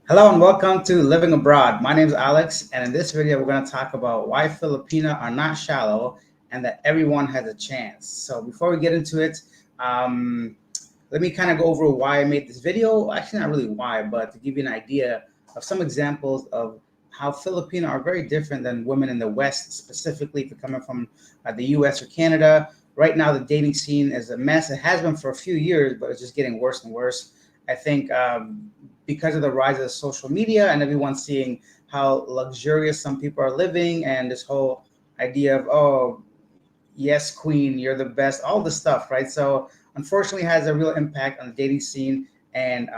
Hello and welcome to Living Abroad. My name is Alex, and in this video, we're going to talk about why Filipina are not shallow and that everyone has a chance. So, before we get into it, um, let me kind of go over why I made this video. Actually, not really why, but to give you an idea of some examples of how Filipino are very different than women in the West, specifically if you're coming from the US or Canada. Right now, the dating scene is a mess. It has been for a few years, but it's just getting worse and worse. I think because of the rise of social media and everyone seeing how luxurious some people are living, and this whole idea of, oh, yes, queen, you're the best, all this stuff, right? So unfortunately, it has a real impact on the dating scene and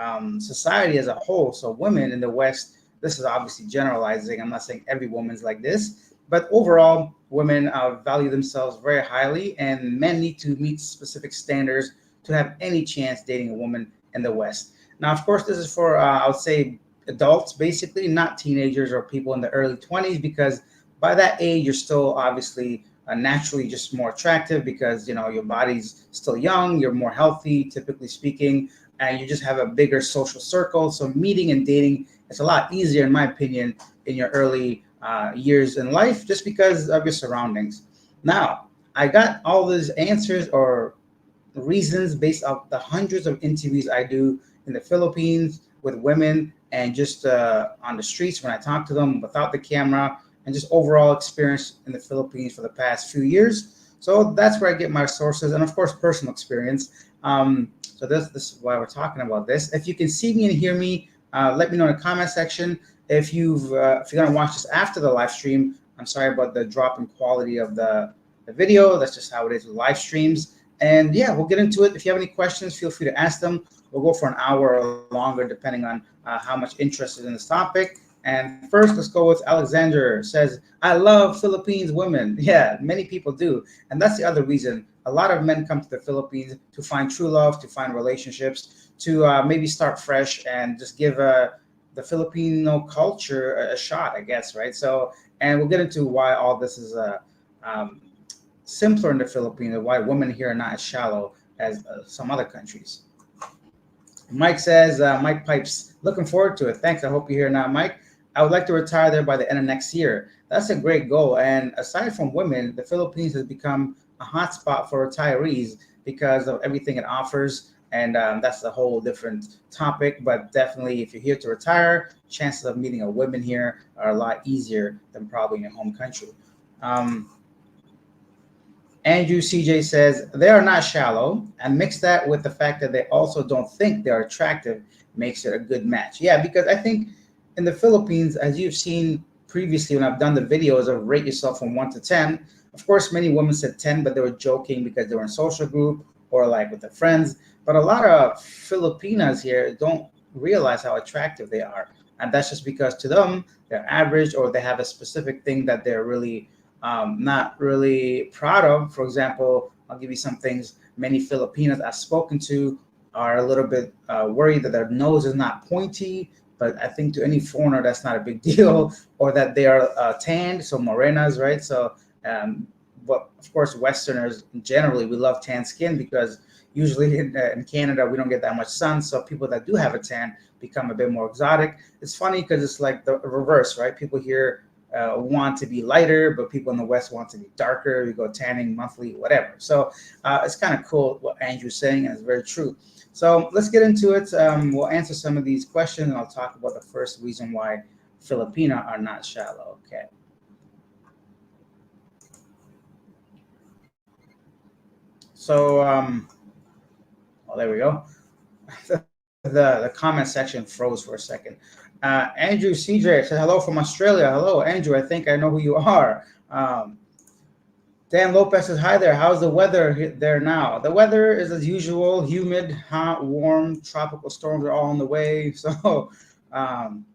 society as a whole. So women in the West, this is obviously generalizing. I'm not saying every woman's like this, but overall, women value themselves very highly, and men need to meet specific standards to have any chance dating a woman in the West. Now, of course, this is for I would say adults, basically, not teenagers or people in the early 20s, because by that age, you're still obviously naturally just more attractive because your body's still young, you're more healthy, typically speaking, and you just have a bigger social circle. So meeting and dating is a lot easier, in my opinion, in your early years in life, just because of your surroundings. Now, I got all these answers or reasons based off the hundreds of interviews I do in the Philippines with women and just on the streets when I talk to them without the camera, and just overall experience in the Philippines for the past few years. So that's where I get my sources, and of course, personal experience. So this is why we're talking about this. If you can see me and hear me, let me know in the comment section. If you're gonna watch this after the live stream, I'm sorry about the drop in quality of the video. That's just how it is with live streams. And yeah, we'll get into it. If you have any questions, feel free to ask them. We'll go for an hour or longer, depending on how much interest is in this topic. And first, let's go with Alexander. Says, I love Philippines women. Yeah, many people do. And that's the other reason. A lot of men come to the Philippines to find true love, to find relationships, to maybe start fresh and just give the Filipino culture a shot, I guess, right? So, and we'll get into why all this is um, simpler in the Philippines, why women here are not as shallow as some other countries. Mike says, Mike Pipes, looking forward to it. Thanks. I hope you're here now, Mike. I would like to retire there by the end of next year. That's a great goal. And aside from women, the Philippines has become a hotspot for retirees because of everything it offers. And that's a whole different topic. But definitely, if you're here to retire, chances of meeting a woman here are a lot easier than probably in your home country. Um, Andrew CJ says they are not shallow, and mix that with the fact that they also don't think they're attractive makes it a good match. Yeah, because I think in the Philippines, as you've seen previously when I've done the videos of rate yourself from 1 to 10, of course, many women said 10, but they were joking because they were in social group or like with their friends. But a lot of Filipinas here don't realize how attractive they are. And that's just because to them, they're average or they have a specific thing that they're really not really proud of. For example, I'll give you some things. Many Filipinos I've spoken to are a little bit worried that their nose is not pointy, but I think to any foreigner that's not a big deal, or that they are tanned, so morenas, right? So, um, but of course, Westerners generally we love tan skin because usually in Canada we don't get that much sun, so people that do have a tan become a bit more exotic. It's funny because it's like the reverse, right? People here want to be lighter, but people in the West want to be darker. We go tanning monthly, whatever. So it's kind of cool what Andrew's saying, and it's very true. So let's get into it. We'll answer some of these questions, and I'll talk about the first reason why Filipina are not shallow. Okay. So, well, there we go. The comment section froze for a second. Andrew CJ said hello from Australia. Hello, Andrew. I think I know who you are. Dan Lopez says hi there. How's the weather there now? The weather is as usual: humid, hot, warm. Tropical storms are all on the way. So, um,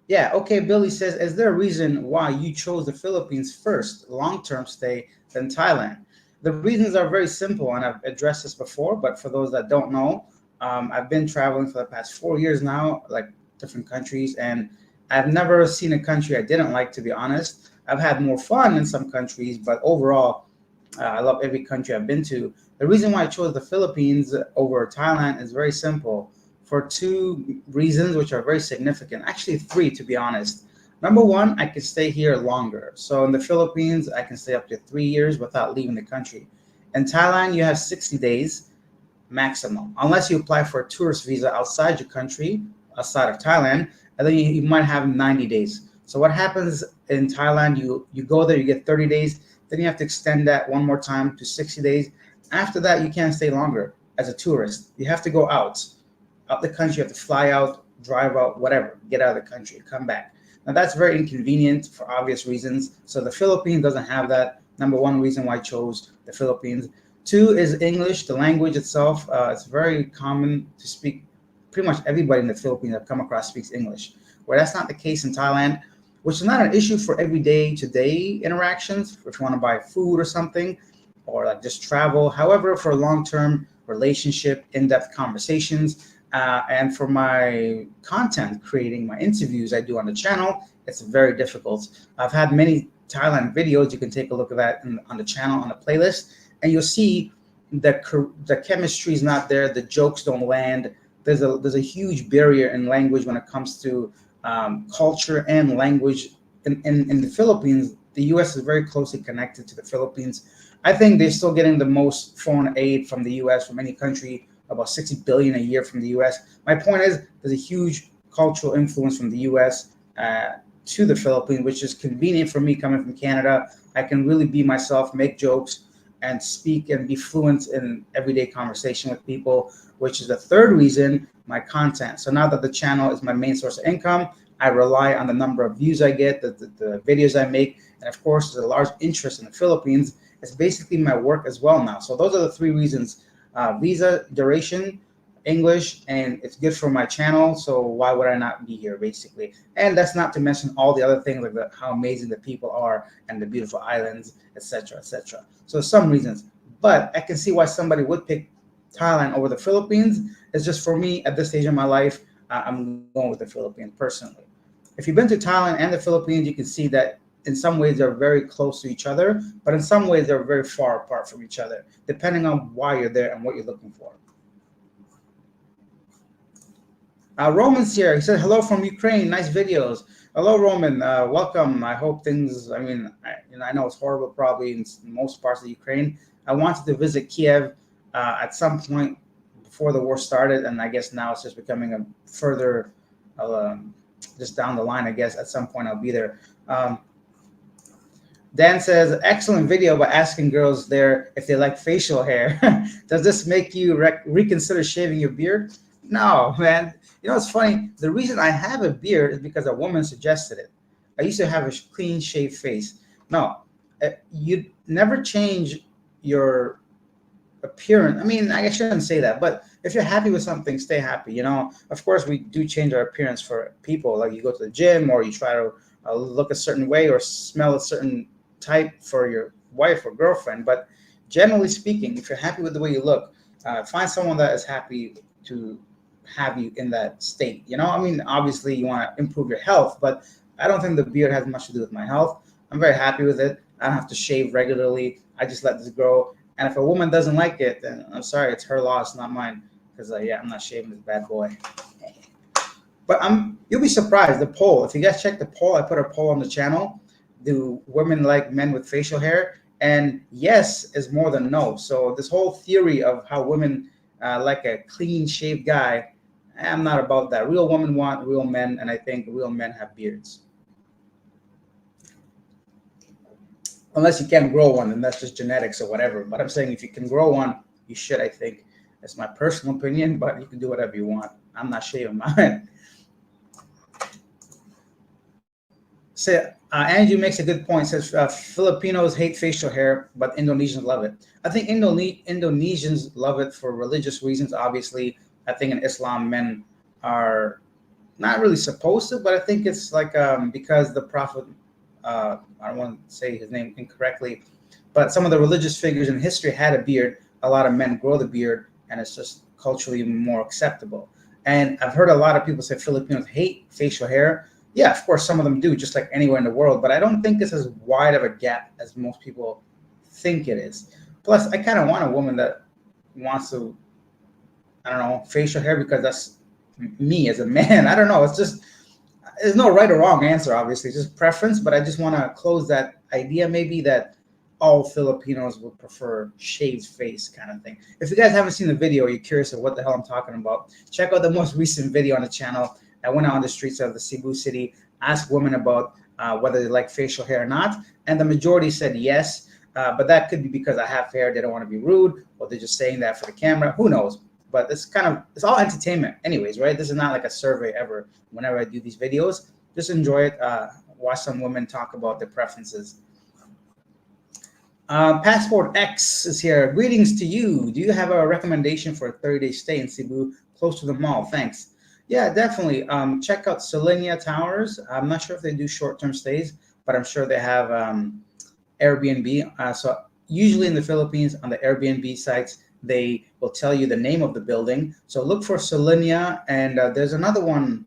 yeah. Okay. Billy says, is there a reason why you chose the Philippines first, long-term stay, than Thailand? The reasons are very simple, and I've addressed this before. But for those that don't know, I've been traveling for the past 4 years now, like different countries, and I've never seen a country I didn't like, to be honest. I've had more fun in some countries, but overall, I love every country I've been to. The reason why I chose the Philippines over Thailand is very simple. for two reasons, which are very significant. Actually, three, to be honest. Number one, I can stay here longer. So in the Philippines, I can stay up to 3 years without leaving the country. In Thailand, you have 60 days maximum, unless you apply for a tourist visa outside your country, outside of Thailand, and then you might have 90 days. So what happens in Thailand, you go there, you get 30 days, then you have to extend that one more time to 60 days. After that, you can't stay longer as a tourist. You have to go out the country, you have to fly out, drive out, whatever, get out of the country, come back. Now that's very inconvenient for obvious reasons. So the Philippines doesn't have that. Number one reason why I chose the Philippines. Two is English, the language itself. It's very common to speak. Pretty much everybody in the Philippines I've come across speaks English, where that's not the case in Thailand, which is not an issue for everyday to-day interactions, if you want to buy food or something, or like just travel. However, for long-term relationship, in-depth conversations, and for my content creating, my interviews I do on the channel, it's very difficult. I've had many Thailand videos. You can take a look at that on the channel, on the playlist, and you'll see that the chemistry is not there. The jokes don't land. There's a huge barrier in language when it comes to culture and language. In the Philippines, the U.S. is very closely connected to the Philippines. I think they're still getting the most foreign aid from the U.S. from any country, about 60 billion a year from the U.S. My point is, there's a huge cultural influence from the U.S. To the Philippines, which is convenient for me coming from Canada. I can really be myself, make jokes, and speak and be fluent in everyday conversation with people, which is the third reason, my content. So now that the channel is my main source of income, I rely on the number of views I get, the videos I make, and of course, there's a large interest in the Philippines. It's basically my work as well now. So those are the three reasons: visa, duration, English, and it's good for my channel. So why would I not be here, basically? And that's not to mention all the other things, like how amazing the people are and the beautiful islands, etc., etc. So some reasons, but I can see why somebody would pick Thailand over the Philippines. It's just for me at this stage of my life, I'm going with the Philippines personally. If you've been to Thailand and the Philippines, you can see that in some ways they're very close to each other, but in some ways they're very far apart from each other, depending on why you're there and what you're looking for. Roman's here. He said, hello from Ukraine. Nice videos. Hello, Roman. Welcome. I hope things, I know it's horrible probably in most parts of Ukraine. I wanted to visit Kiev at some point before the war started, and I guess now it's just becoming a further, just down the line, I guess. At some point I'll be there. Dan says, excellent video by asking girls there if they like facial hair. Does this make you reconsider shaving your beard? No, man. You know, it's funny. The reason I have a beard is because a woman suggested it. I used to have a clean shaved face. No, you never change your appearance. I mean, I shouldn't say that, but if you're happy with something, stay happy. You know, of course, we do change our appearance for people. Like you go to the gym or you try to look a certain way or smell a certain type for your wife or girlfriend. But generally speaking, if you're happy with the way you look, find someone that is happy to have you in that state. You know, I mean, obviously you want to improve your health, but I don't think the beard has much to do with my health. I'm very happy with it. I don't have to shave regularly. I just let this grow. And if a woman doesn't like it, then I'm sorry, it's her loss, not mine. Because I'm not shaving this bad boy. But you'll be surprised. The poll, if you guys check the poll, I put a poll on the channel. Do women like men with facial hair? And yes is more than no. So this whole theory of how women like a clean shaved guy, I'm not about that. Real women want real men, and I think real men have beards. Unless you can't grow one, and that's just genetics or whatever. But I'm saying if you can grow one, you should, I think. That's my personal opinion, but you can do whatever you want. I'm not shaving mine. So Andrew makes a good point. Says Filipinos hate facial hair, but Indonesians love it. I think Indonesians love it for religious reasons. Obviously, I think in Islam, men are not really supposed to, but I think it's like because the Prophet, I don't want to say his name incorrectly, but some of the religious figures in history had a beard. A lot of men grow the beard, and it's just culturally more acceptable. And I've heard a lot of people say Filipinos hate facial hair. Yeah, of course, some of them do, just like anywhere in the world. But I don't think it's as wide of a gap as most people think it is. Plus, I kind of want a woman that wants to, I don't know, facial hair, because that's me as a man. I don't know. It's just there's no right or wrong answer, obviously, it's just preference. But I just want to close that idea, maybe that all Filipinos would prefer shaved face kind of thing. If you guys haven't seen the video, you're curious of what the hell I'm talking about, check out the most recent video on the channel. I went out on the streets of the Cebu city, asked women about whether they like facial hair or not, and the majority said yes. But that could be because I have hair, they don't want to be rude, or they're just saying that for the camera. Who knows? But it's all entertainment, anyways, right? This is not like a survey ever. Whenever I do these videos, just enjoy it. Watch some women talk about their preferences. Passport X is here. Greetings to you. Do you have a recommendation for a 30-day stay in Cebu, close to the mall? Thanks. Yeah, definitely. Check out Solinia Towers. I'm not sure if they do short-term stays, but I'm sure they have Airbnb. So usually in the Philippines, on the Airbnb sites, they will tell you the name of the building. So look for Solinia, and there's another one.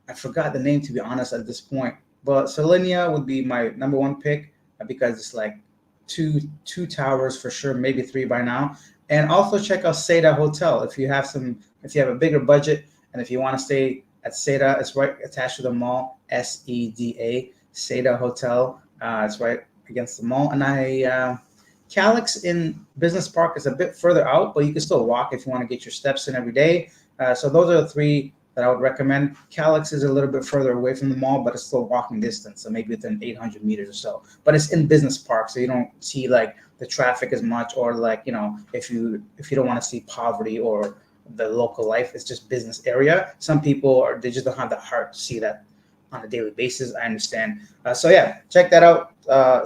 I forgot the name, to be honest, at this point. But Solinia would be my number one pick because it's like two towers for sure, maybe three by now. And also check out Seda Hotel if you have a bigger budget, and if you want to stay at Seda. It's right attached to the mall. SEDA, Seda Hotel. It's right against the mall. And Calix in Business Park is a bit further out, but you can still walk if you want to get your steps in every day. So those are the three that I would recommend. Calix is a little bit further away from the mall, but it's still walking distance, so maybe within 800 meters or so. But it's in Business Park, so you don't see like the traffic as much, or like, you know, if you don't want to see poverty or the local life, it's just business area. Some people they just don't have the heart to see that on a daily basis. I understand. So yeah, check that out.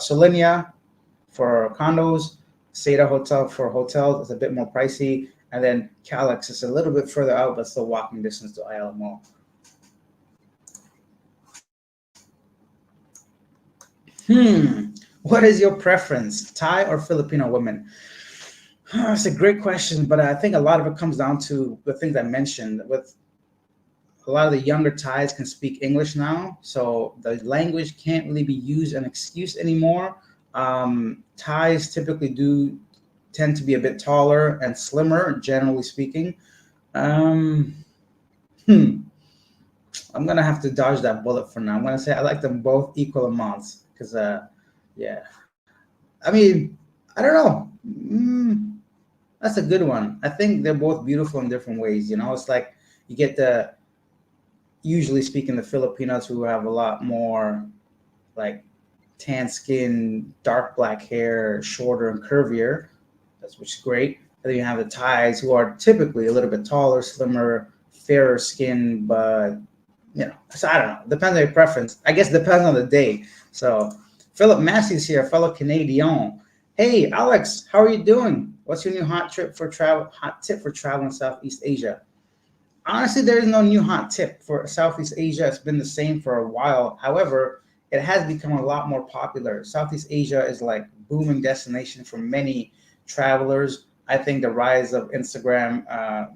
Solinia for condos, Seda Hotel for hotels. It's a bit more pricey. And then Calix is a little bit further out, but still walking distance to Ayala Mall. What is your preference, Thai or Filipino women? That's a great question, but I think a lot of it comes down to the things I mentioned. With a lot of the younger Thais can speak English now, so the language can't really be used as an excuse anymore. Thais typically do tend to be a bit taller and slimmer, generally speaking. I'm gonna have to dodge that bullet for now. I'm gonna say I like them both equal amounts because, yeah. I mean, I don't know. That's a good one. I think they're both beautiful in different ways. You know, it's like you get usually speaking, the Filipinos who have a lot more like tan skin, dark black hair, shorter and curvier. Which is great. And then you have the Thais who are typically a little bit taller, slimmer, fairer skin, but you know, so I don't know. Depends on your preference. I guess it depends on the day. So Philip Massey's here, fellow Canadian. Hey Alex, how are you doing? What's your new hot tip for travel in Southeast Asia? Honestly, there is no new hot tip for Southeast Asia. It's been the same for a while. However, it has become a lot more popular. Southeast Asia is like booming destination for many travelers. I think the rise of Instagram,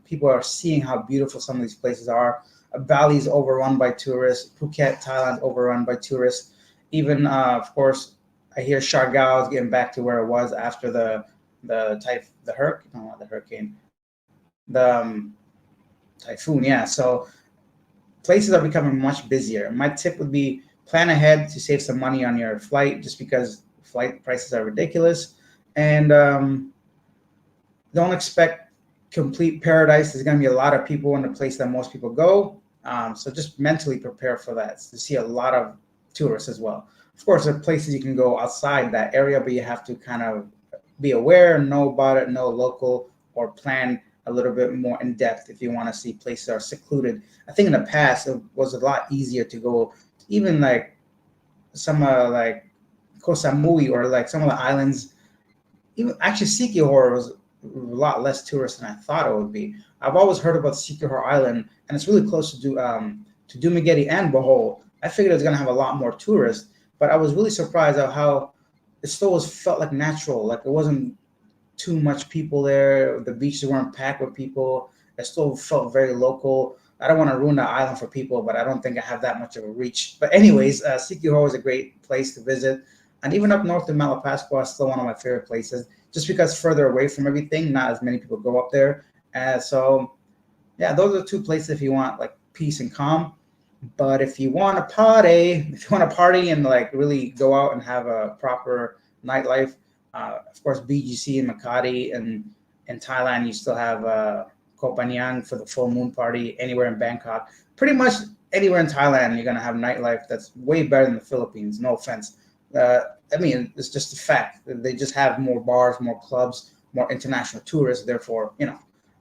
people are seeing how beautiful some of these places are. Bali is overrun by tourists. Phuket, Thailand, overrun by tourists. Even, of course, I hear Siargao is getting back to where it was after the typhoon. Yeah, so places are becoming much busier. My tip would be plan ahead to save some money on your flight, just because flight prices are ridiculous. And don't expect complete paradise. There's going to be a lot of people in the place that most people go. So just mentally prepare for that, to see a lot of tourists as well. Of course, there are places you can go outside that area, but you have to kind of be aware, know about it, know local, or plan a little bit more in depth if you want to see places that are secluded. I think in the past, it was a lot easier to go, even like some like Koh Samui or like some of the islands. Even actually, Sikihor was a lot less tourists than I thought it would be. I've always heard about Sikihor Island, and it's really close to Dumaguete and Bohol. I figured it was going to have a lot more tourists, but I was really surprised at how it still felt like natural. Like it wasn't too much people there. The beaches weren't packed with people. It still felt very local. I don't want to ruin the island for people, but I don't think I have that much of a reach. But anyways, Sikihor is a great place to visit. And even up north in Malapascua is still one of my favorite places, just because further away from everything, not as many people go up there. So Yeah, those are two places if you want like peace and calm. But if you want to party, if you want to party and like really go out and have a proper nightlife, of course BGC and Makati, and in Thailand you still have Koh Phangan for the full moon party. Anywhere in Bangkok, pretty much anywhere in Thailand, you're gonna have nightlife that's way better than the Philippines. No offense. Uh, I mean, it's just a fact. They just have more bars, more clubs, more international tourists. Therefore,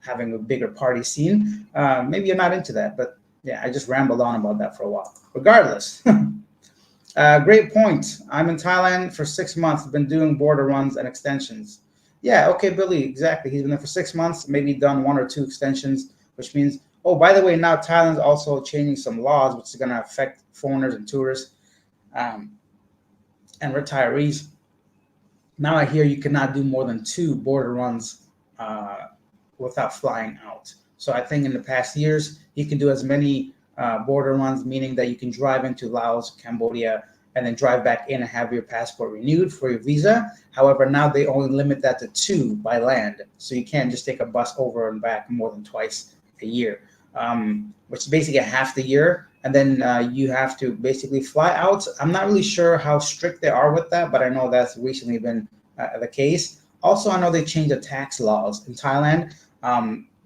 having a bigger party scene. Maybe you're not into that, but yeah, I just rambled on about that for a while. Regardless, great point. I'm in Thailand for 6 months. Been doing border runs and extensions. Yeah, okay, Billy, exactly. He's been there for 6 months, maybe done one or two extensions, which means, oh, by the way, now Thailand's also changing some laws, which is going to affect foreigners and tourists um, and retirees. Now I hear you cannot do more than two border runs uh, without flying out. So I think in the past years, you can do as many border runs, meaning that you can drive into Laos, Cambodia, and then drive back in and have your passport renewed for your visa. However, now they only limit that to two by land. So you can't just take a bus over and back more than twice a year, which is basically half the year. And then you have to basically fly out. I'm not really sure how strict they are with that, but I know that's recently been the case. Also, I know they changed the tax laws in Thailand.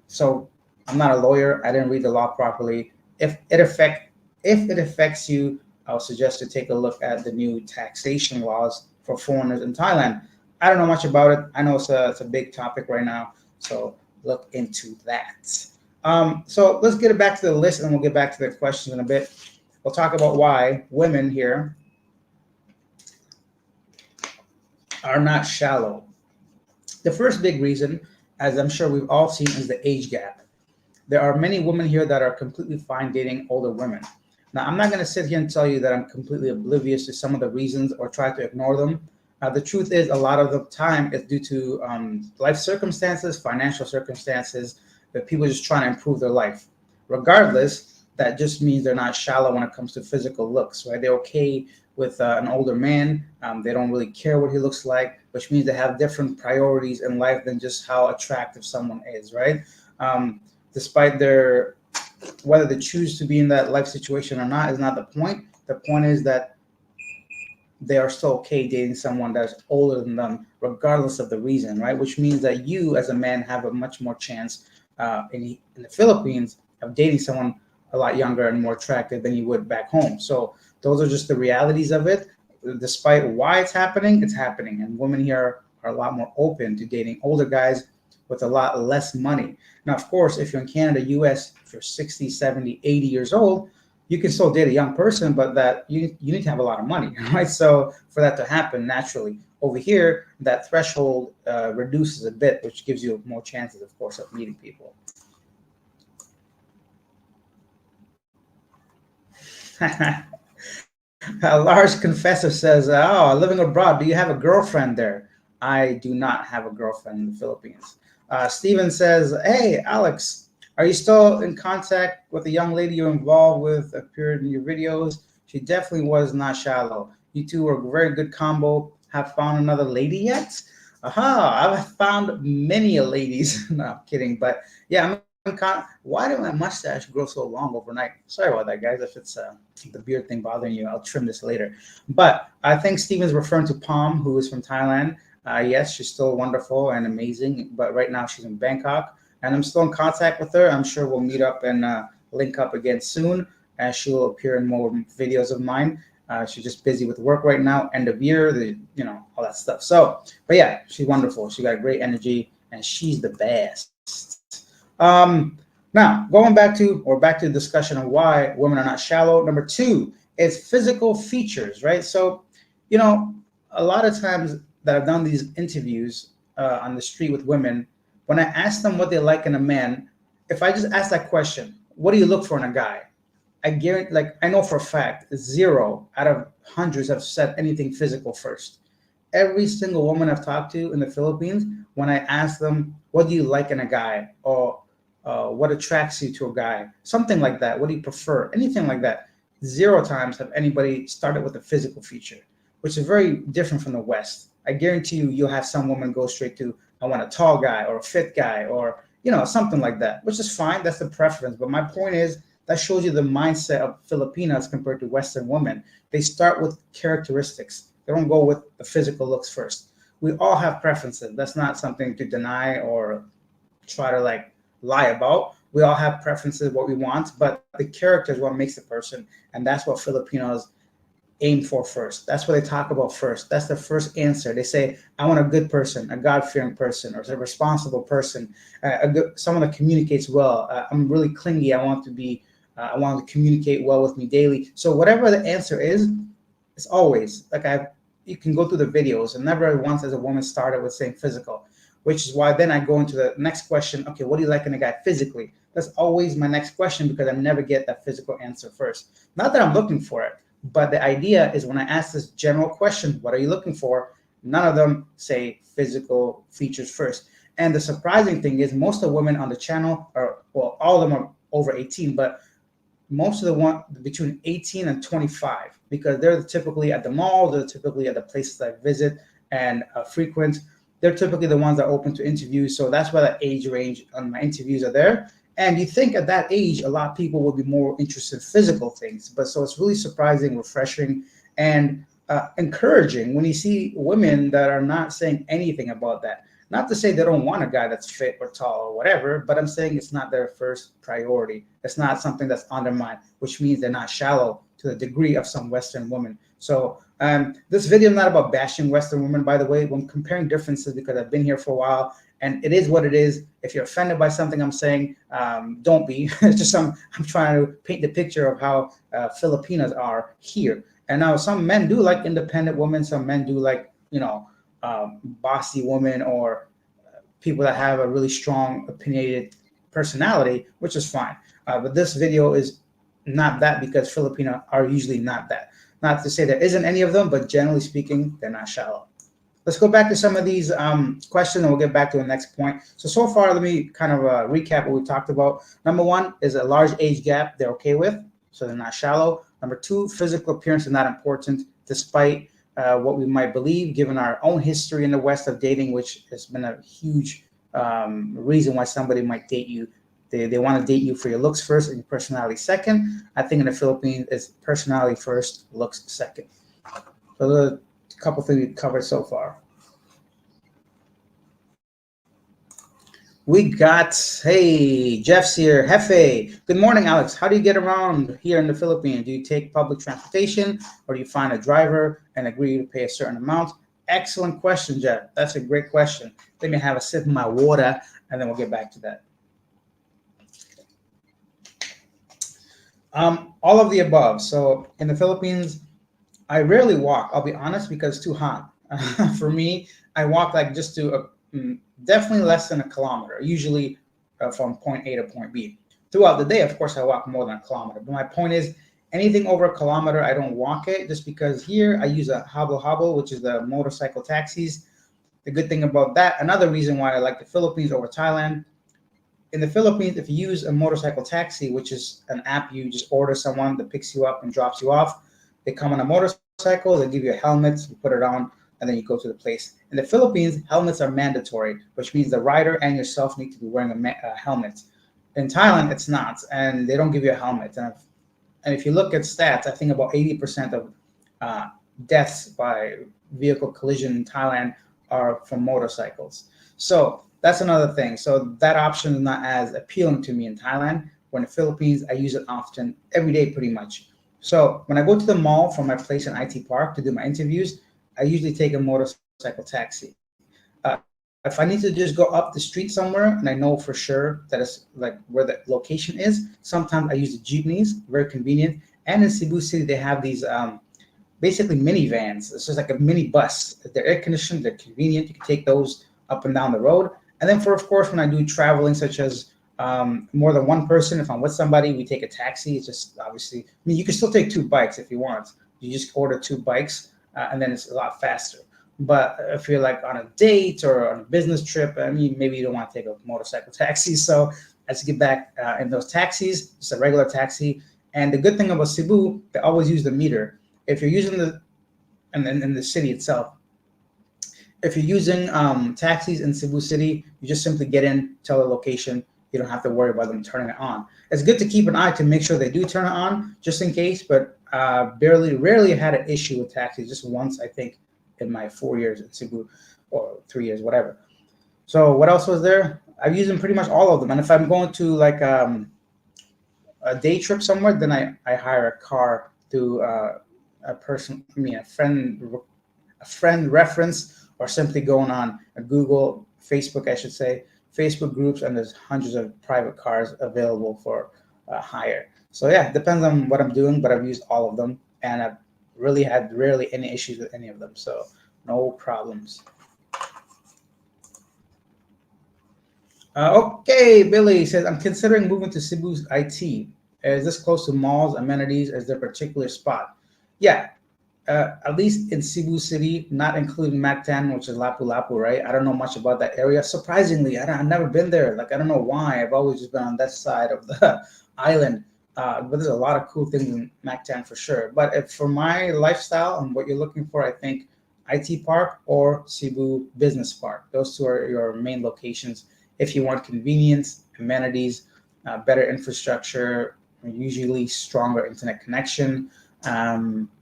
So I'm not a lawyer. I didn't read the law properly. If it affects you, I'll suggest to take a look at the new taxation laws for foreigners in Thailand. I don't know much about it. I know it's a big topic right now, so look into that. So let's get it back to the list, and we'll get back to the questions in a bit. We'll talk about why women here are not shallow. The first big reason, as I'm sure we've all seen, is the age gap. There are many women here that are completely fine dating older women. Now, I'm not going to sit here and tell you that I'm completely oblivious to some of the reasons or try to ignore them. The truth is, a lot of the time, it's due to life circumstances, financial circumstances, that people are just trying to improve their life. Regardless, that just means they're not shallow when it comes to physical looks, right? They're okay with an older man. They don't really care what he looks like, which means they have different priorities in life than just how attractive someone is, right? Despite their whether they choose to be in that life situation or not is not the point. The point is that they are still okay dating someone that's older than them, regardless of the reason, right? Which means that you, as a man, have a much more chance in the Philippines of dating someone a lot younger and more attractive than you would back home. So those are just the realities of it. Despite why it's happening, and women here are a lot more open to dating older guys with a lot less money. Now, of course, if you're in Canada, US, if you're 60, 70, 80 years old, you can still date a young person, but that you need to have a lot of money, right? So for that to happen naturally. Over here, that threshold reduces a bit, which gives you more chances, of course, of meeting people. A large confessor says, "Oh, living abroad. Do you have a girlfriend there?" I do not have a girlfriend in the Philippines. Steven says, "Hey, Alex, are you still in contact with the young lady you're involved with? Appeared in your videos. She definitely was not shallow. You two were a very good combo. Have found another lady yet?" Aha, I've found many a ladies. No, I'm kidding. But yeah, why did my mustache grow so long overnight? Sorry about that, guys. If it's the beard thing bothering you, I'll trim this later. But I think Steven's referring to Palm, who is from Thailand. Yes, she's still wonderful and amazing, but right now she's in Bangkok, and I'm still in contact with her. I'm sure we'll meet up and link up again soon, as she will appear in more videos of mine. She's just busy with work right now, end of year, all that stuff. So, but yeah, she's wonderful. She got great energy, and she's the best. Now, going back to the discussion of why women are not shallow. Number two is physical features, right? So, a lot of times that I've done these interviews on the street with women, when I ask them what they like in a man, if I just ask that question, what do you look for in a guy? I guarantee, like I know for a fact, zero out of hundreds have said anything physical first. Every single woman I've talked to in the Philippines, when I ask them, what do you like in a guy? Or what attracts you to a guy? Something like that. What do you prefer? Anything like that. Zero times have anybody started with a physical feature, which is very different from the West. I guarantee you'll have some woman go straight to, I want a tall guy or a fit guy or, something like that, which is fine. That's the preference. But my point is that shows you the mindset of Filipinas compared to Western women. They start with characteristics. They don't go with the physical looks first. We all have preferences. That's not something to deny or try to like lie about. We all have preferences, what we want, but the character is what makes the person, and that's what Filipinos aim for first. That's what they talk about first. That's the first answer. They say, "I want a good person, a God-fearing person, or a responsible person, someone that communicates well. I'm really clingy. I want to communicate well with me daily." So whatever the answer is, it's always like you can go through the videos, and never once as a woman started with saying physical, which is why then I go into the next question. Okay, what do you like in a guy physically? That's always my next question because I never get that physical answer first. Not that I'm looking for it, but the idea is when I ask this general question, what are you looking for? None of them say physical features first. And the surprising thing is most of the women on the channel are, well, all of them are over 18, but most of the one between 18 and 25, because they're typically at the mall, they're typically at the places I visit and frequent. They're typically the ones that are open to interviews. So that's why the age range on my interviews are there. And you think at that age, a lot of people will be more interested in physical things. But so it's really surprising, refreshing, and encouraging when you see women that are not saying anything about that. Not to say they don't want a guy that's fit or tall or whatever, but I'm saying it's not their first priority. It's not something that's on their mind, which means they're not shallow to the degree of some Western women. So this video is not about bashing Western women, by the way. I'm comparing differences because I've been here for a while, and it is what it is. If you're offended by something I'm saying, don't be. It's just I'm trying to paint the picture of how Filipinas are here. And now some men do like independent women. Some men do like, bossy women or people that have a really strong opinionated personality, which is fine. But this video is not that because Filipino are usually not that. Not to say there isn't any of them, but generally speaking, they're not shallow. Let's go back to some of these questions and we'll get back to the next point. So far, let me kind of recap what we talked about. Number one is a large age gap they're okay with, so they're not shallow. Number two, physical appearance is not important, despite what we might believe, given our own history in the West of dating, which has been a huge reason why somebody might date you. They want to date you for your looks first and your personality second. I think in the Philippines, it's personality first, looks second. So the couple things we covered so far. We got, hey, Jeff's here. Hefe. Good morning, Alex. How do you get around here in the Philippines? Do you take public transportation or do you find a driver and agree to pay a certain amount? Excellent question, Jeff. That's a great question. Let me have a sip of my water and then we'll get back to that. All of the above. So in the Philippines, I rarely walk, I'll be honest, because it's too hot. For me, I walk like just to definitely less than a kilometer, usually from point A to point B. Throughout the day, of course, I walk more than a kilometer. But my point is, anything over a kilometer, I don't walk it, just because here I use a hobble, which is the motorcycle taxis. The good thing about that, another reason why I like the Philippines over Thailand, in the Philippines, if you use a motorcycle taxi, which is an app, you just order someone that picks you up and drops you off. They come on a motorcycle, they give you a helmet, you put it on, and then you go to the place. In the Philippines, helmets are mandatory, which means the rider and yourself need to be wearing a helmet. In Thailand, it's not, and they don't give you a helmet. And if you look at stats, I think about 80% of deaths by vehicle collision in Thailand are from motorcycles. So that's another thing. So that option is not as appealing to me in Thailand. When in the Philippines, I use it often, every day pretty much. So when I go to the mall from my place in IT Park to do my interviews, I usually take a motorcycle taxi. If I need to just go up the street somewhere and I know for sure that it's like where the location is, sometimes I use the jeepneys, very convenient. And in Cebu City, they have these basically minivans. It's just like a mini bus. They're air conditioned, they're convenient. You can take those up and down the road. And then of course, when I do traveling, such as more than one person, if I'm with somebody, we take a taxi. It's just obviously, I mean, you can still take 2 bikes if you want. You just order 2 bikes and then it's a lot faster. But if you're like on a date or on a business trip, I mean, maybe you don't want to take a motorcycle taxi. So as you get back in those taxis, it's a regular taxi. And the good thing about Cebu, they always use the meter. If you're using in the city itself, If you're using taxis in Cebu City, you just simply get in, tell the location. You don't have to worry about them turning it on. It's good to keep an eye to make sure they do turn it on, just in case. But rarely had an issue with taxis. Just once, I think, in my 4 years in Cebu, or 3 years, whatever. So what else was there? I've used them pretty much all of them. And if I'm going to like a day trip somewhere, then I hire a car through a person, I mean a friend reference, or simply going on a Google, Facebook, I should say, Facebook groups, and there's hundreds of private cars available for hire. So yeah, it depends on what I'm doing, but I've used all of them, and I've really had rarely any issues with any of them. So no problems. Okay, Billy says, I'm considering moving to Cebu's IT. Is this close to malls, amenities? Is there a particular spot? Yeah, at least in Cebu City, not including Mactan, which is Lapu-Lapu, right? I don't know much about that area. Surprisingly, I've never been there. Like, I don't know why. I've always just been on that side of the island. But there's a lot of cool things in Mactan for sure. But if for my lifestyle and what you're looking for, I think IT Park or Cebu Business Park. Those two are your main locations if you want convenience, amenities, better infrastructure, usually stronger internet connection.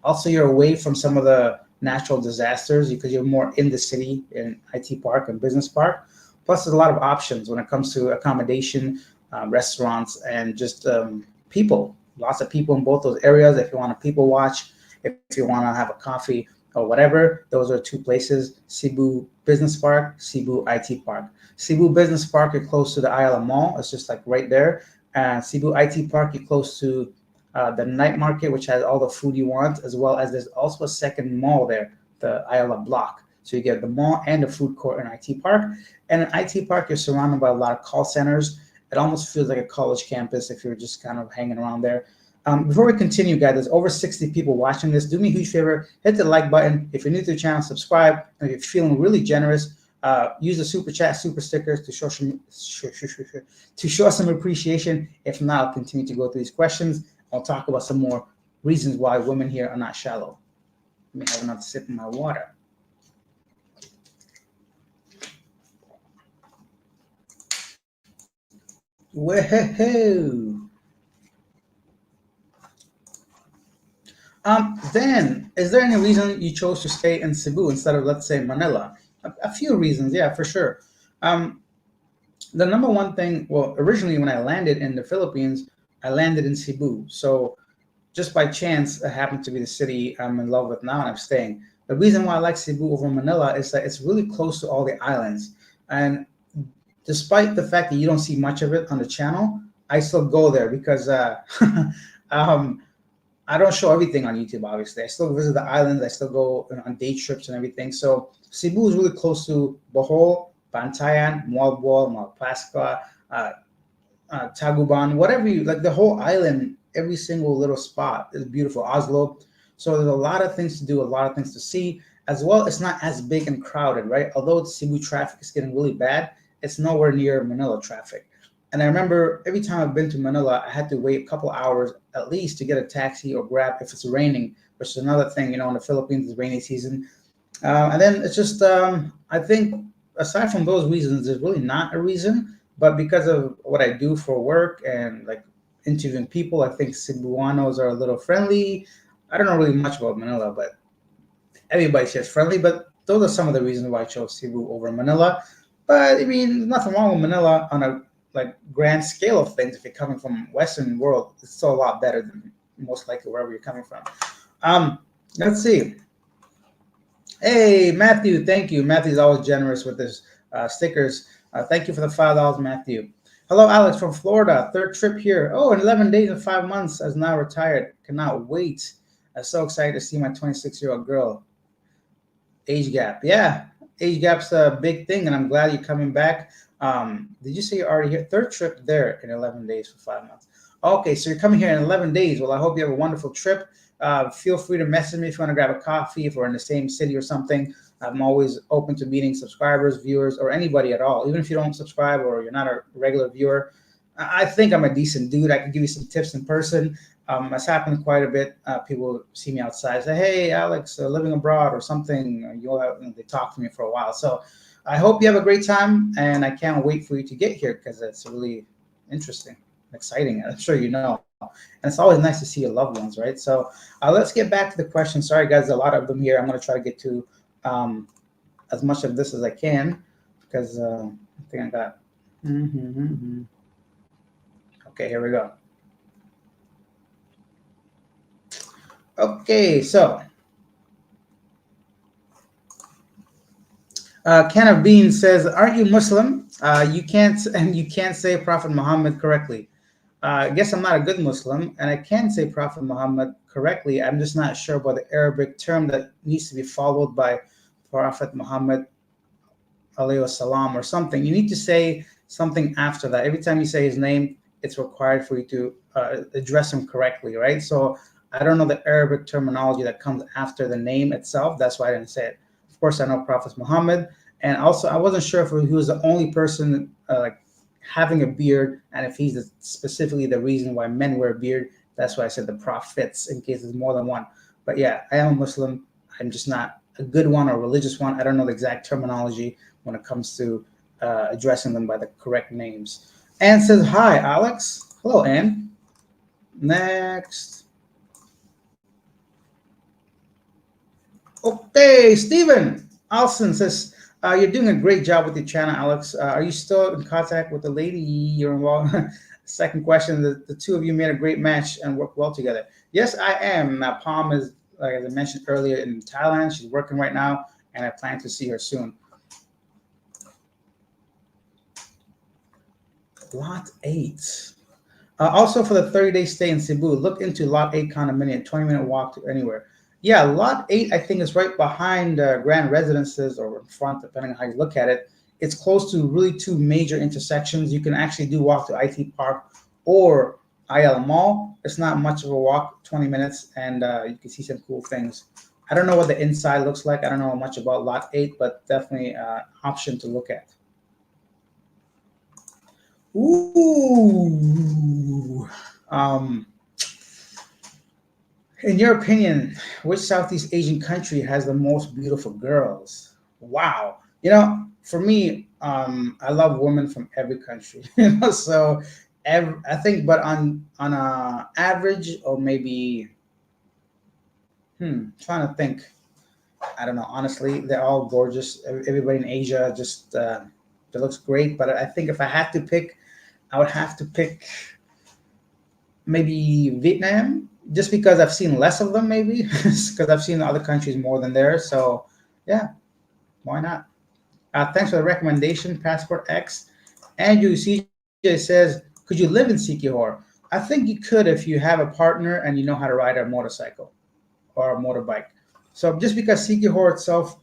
Also, you're away from some of the natural disasters because you're more in the city in IT Park and Business Park. Plus, there's a lot of options when it comes to accommodation, restaurants, and just people. Lots of people in both those areas. If you want to people watch, if you want to have a coffee or whatever, those are two places: Cebu Business Park, Cebu IT Park. Cebu Business Park, you're close to the Ayala Mall. It's just like right there. And Cebu IT Park, you're close to the night market, which has all the food you want, as well as there's also a second mall there, the Ayala Block. So you get the mall and the food court in IT Park. And in IT Park, you're surrounded by a lot of call centers. It almost feels like a college campus if you're just kind of hanging around there. Before we continue, guys, there's over 60 people watching this. Do me a huge favor, hit the like button. If you're new to the channel, subscribe. And if you're feeling really generous, use the super chat, super stickers to show some appreciation. If not, I'll continue to go through these questions. I'll talk about some more reasons why women here are not shallow. Let me have another sip of my water. Whoa. Then, is there any reason you chose to stay in Cebu instead of, let's say, Manila? A few reasons, yeah, for sure. Um, the number one thing, well, originally when I landed in the Philippines, I landed in Cebu. So just by chance, it happened to be the city I'm in love with now and I'm staying. The reason why I like Cebu over Manila is that it's really close to all the islands. And despite the fact that you don't see much of it on the channel, I still go there because um, I don't show everything on YouTube, obviously. I still visit the islands. I still go on day trips and everything. So Cebu is really close to Bohol, Bantayan, Moalboal, Malpascua, Taguban, whatever you like, the whole island, every single little spot is beautiful. Oslo. So there's a lot of things to do, a lot of things to see. As well, it's not as big and crowded, right? Although Cebu traffic is getting really bad, it's nowhere near Manila traffic. And I remember every time I've been to Manila, I had to wait a couple hours at least to get a taxi or grab if it's raining, which is another thing, in the Philippines, it's rainy season. And then it's just, I think, aside from those reasons, there's really not a reason. But because of what I do for work and like interviewing people, I think Cebuanos are a little friendly. I don't know really much about Manila, but everybody's just friendly. But those are some of the reasons why I chose Cebu over Manila. But I mean, nothing wrong with Manila on a like grand scale of things. If you're coming from Western world, it's still a lot better than most likely wherever you're coming from. Let's see. Hey, Matthew, thank you. Matthew's always generous with his stickers. Thank you for the $5, Matthew. Hello, Alex from Florida. Third trip here. Oh, in 11 days and 5 months, as now retired. Cannot wait. I'm so excited to see my 26-year-old girl. Age gap. Yeah, age gap's a big thing, and I'm glad you're coming back. Did you say you're already here? Third trip there in 11 days for 5 months. Okay, so you're coming here in 11 days. Well, I hope you have a wonderful trip. Feel free to message me if you want to grab a coffee, if we're in the same city or something. I'm always open to meeting subscribers, viewers, or anybody at all. Even if you don't subscribe or you're not a regular viewer, I think I'm a decent dude. I can give you some tips in person. It's happened quite a bit. People see me outside, say, "Hey, Alex, living abroad or something." They talk to me for a while. So I hope you have a great time, and I can't wait for you to get here because it's really interesting, exciting. I'm sure you know, and it's always nice to see your loved ones, right? So let's get back to the question. Sorry, guys, a lot of them here. I'm going to try to get to um, as much of this as I can because I think I got. Mm-hmm. Okay, here we go. Okay, so Can of Bean says, "Aren't you Muslim? You can't and you can't say Prophet Muhammad correctly." I guess I'm not a good Muslim, and I can say Prophet Muhammad correctly. I'm just not sure about the Arabic term that needs to be followed by Prophet Muhammad alayhi salam or something. You need to say something after that. Every time you say his name, it's required for you to address him correctly, right? So I don't know the Arabic terminology that comes after the name itself. That's why I didn't say it. Of course, I know Prophet Muhammad, and also I wasn't sure if he was the only person like having a beard, and if he's specifically the reason why men wear a beard. That's why I said the prophets, in case there's more than one. But yeah, I am a Muslim. I'm just not a good one or a religious one. I don't know the exact terminology when it comes to addressing them by the correct names. Anne says, "Hi, Alex." Hello, Anne. Next. Okay, Stephen. Alson says, "You're doing a great job with your channel, Alex. Are you still in contact with the lady you're involved?" Second question: the two of you made a great match and work well together. Yes, I am. Now, Palm is, like as I mentioned earlier, in Thailand. She's working right now, and I plan to see her soon. Lot 8. Also, for the 30-day stay in Cebu, look into Lot 8 condominium, 20-minute walk to anywhere. Yeah, Lot 8, I think, is right behind Grand Residences or in front, depending on how you look at it. It's close to really two major intersections. You can actually do walk to IT Park or IL Mall. It's not much of a walk, 20 minutes, and you can see some cool things. I don't know what the inside looks like. I don't know much about Lot 8, but definitely an option to look at. Ooh. Um, in your opinion, which Southeast Asian country has the most beautiful girls? Wow. For me, I love women from every country. So I think, but on a average, or maybe, trying to think. I don't know. Honestly, they're all gorgeous. Everybody in Asia just it looks great. But I think if I had to pick, I would have to pick maybe Vietnam, just because I've seen less of them, maybe because I've seen other countries more than theirs. So yeah, why not? Thanks for the recommendation, Passport X. Andrew CJ says, "Could you live in Sikihor?" I think you could if you have a partner and you know how to ride a motorcycle or a motorbike. So just because Sikihor itself,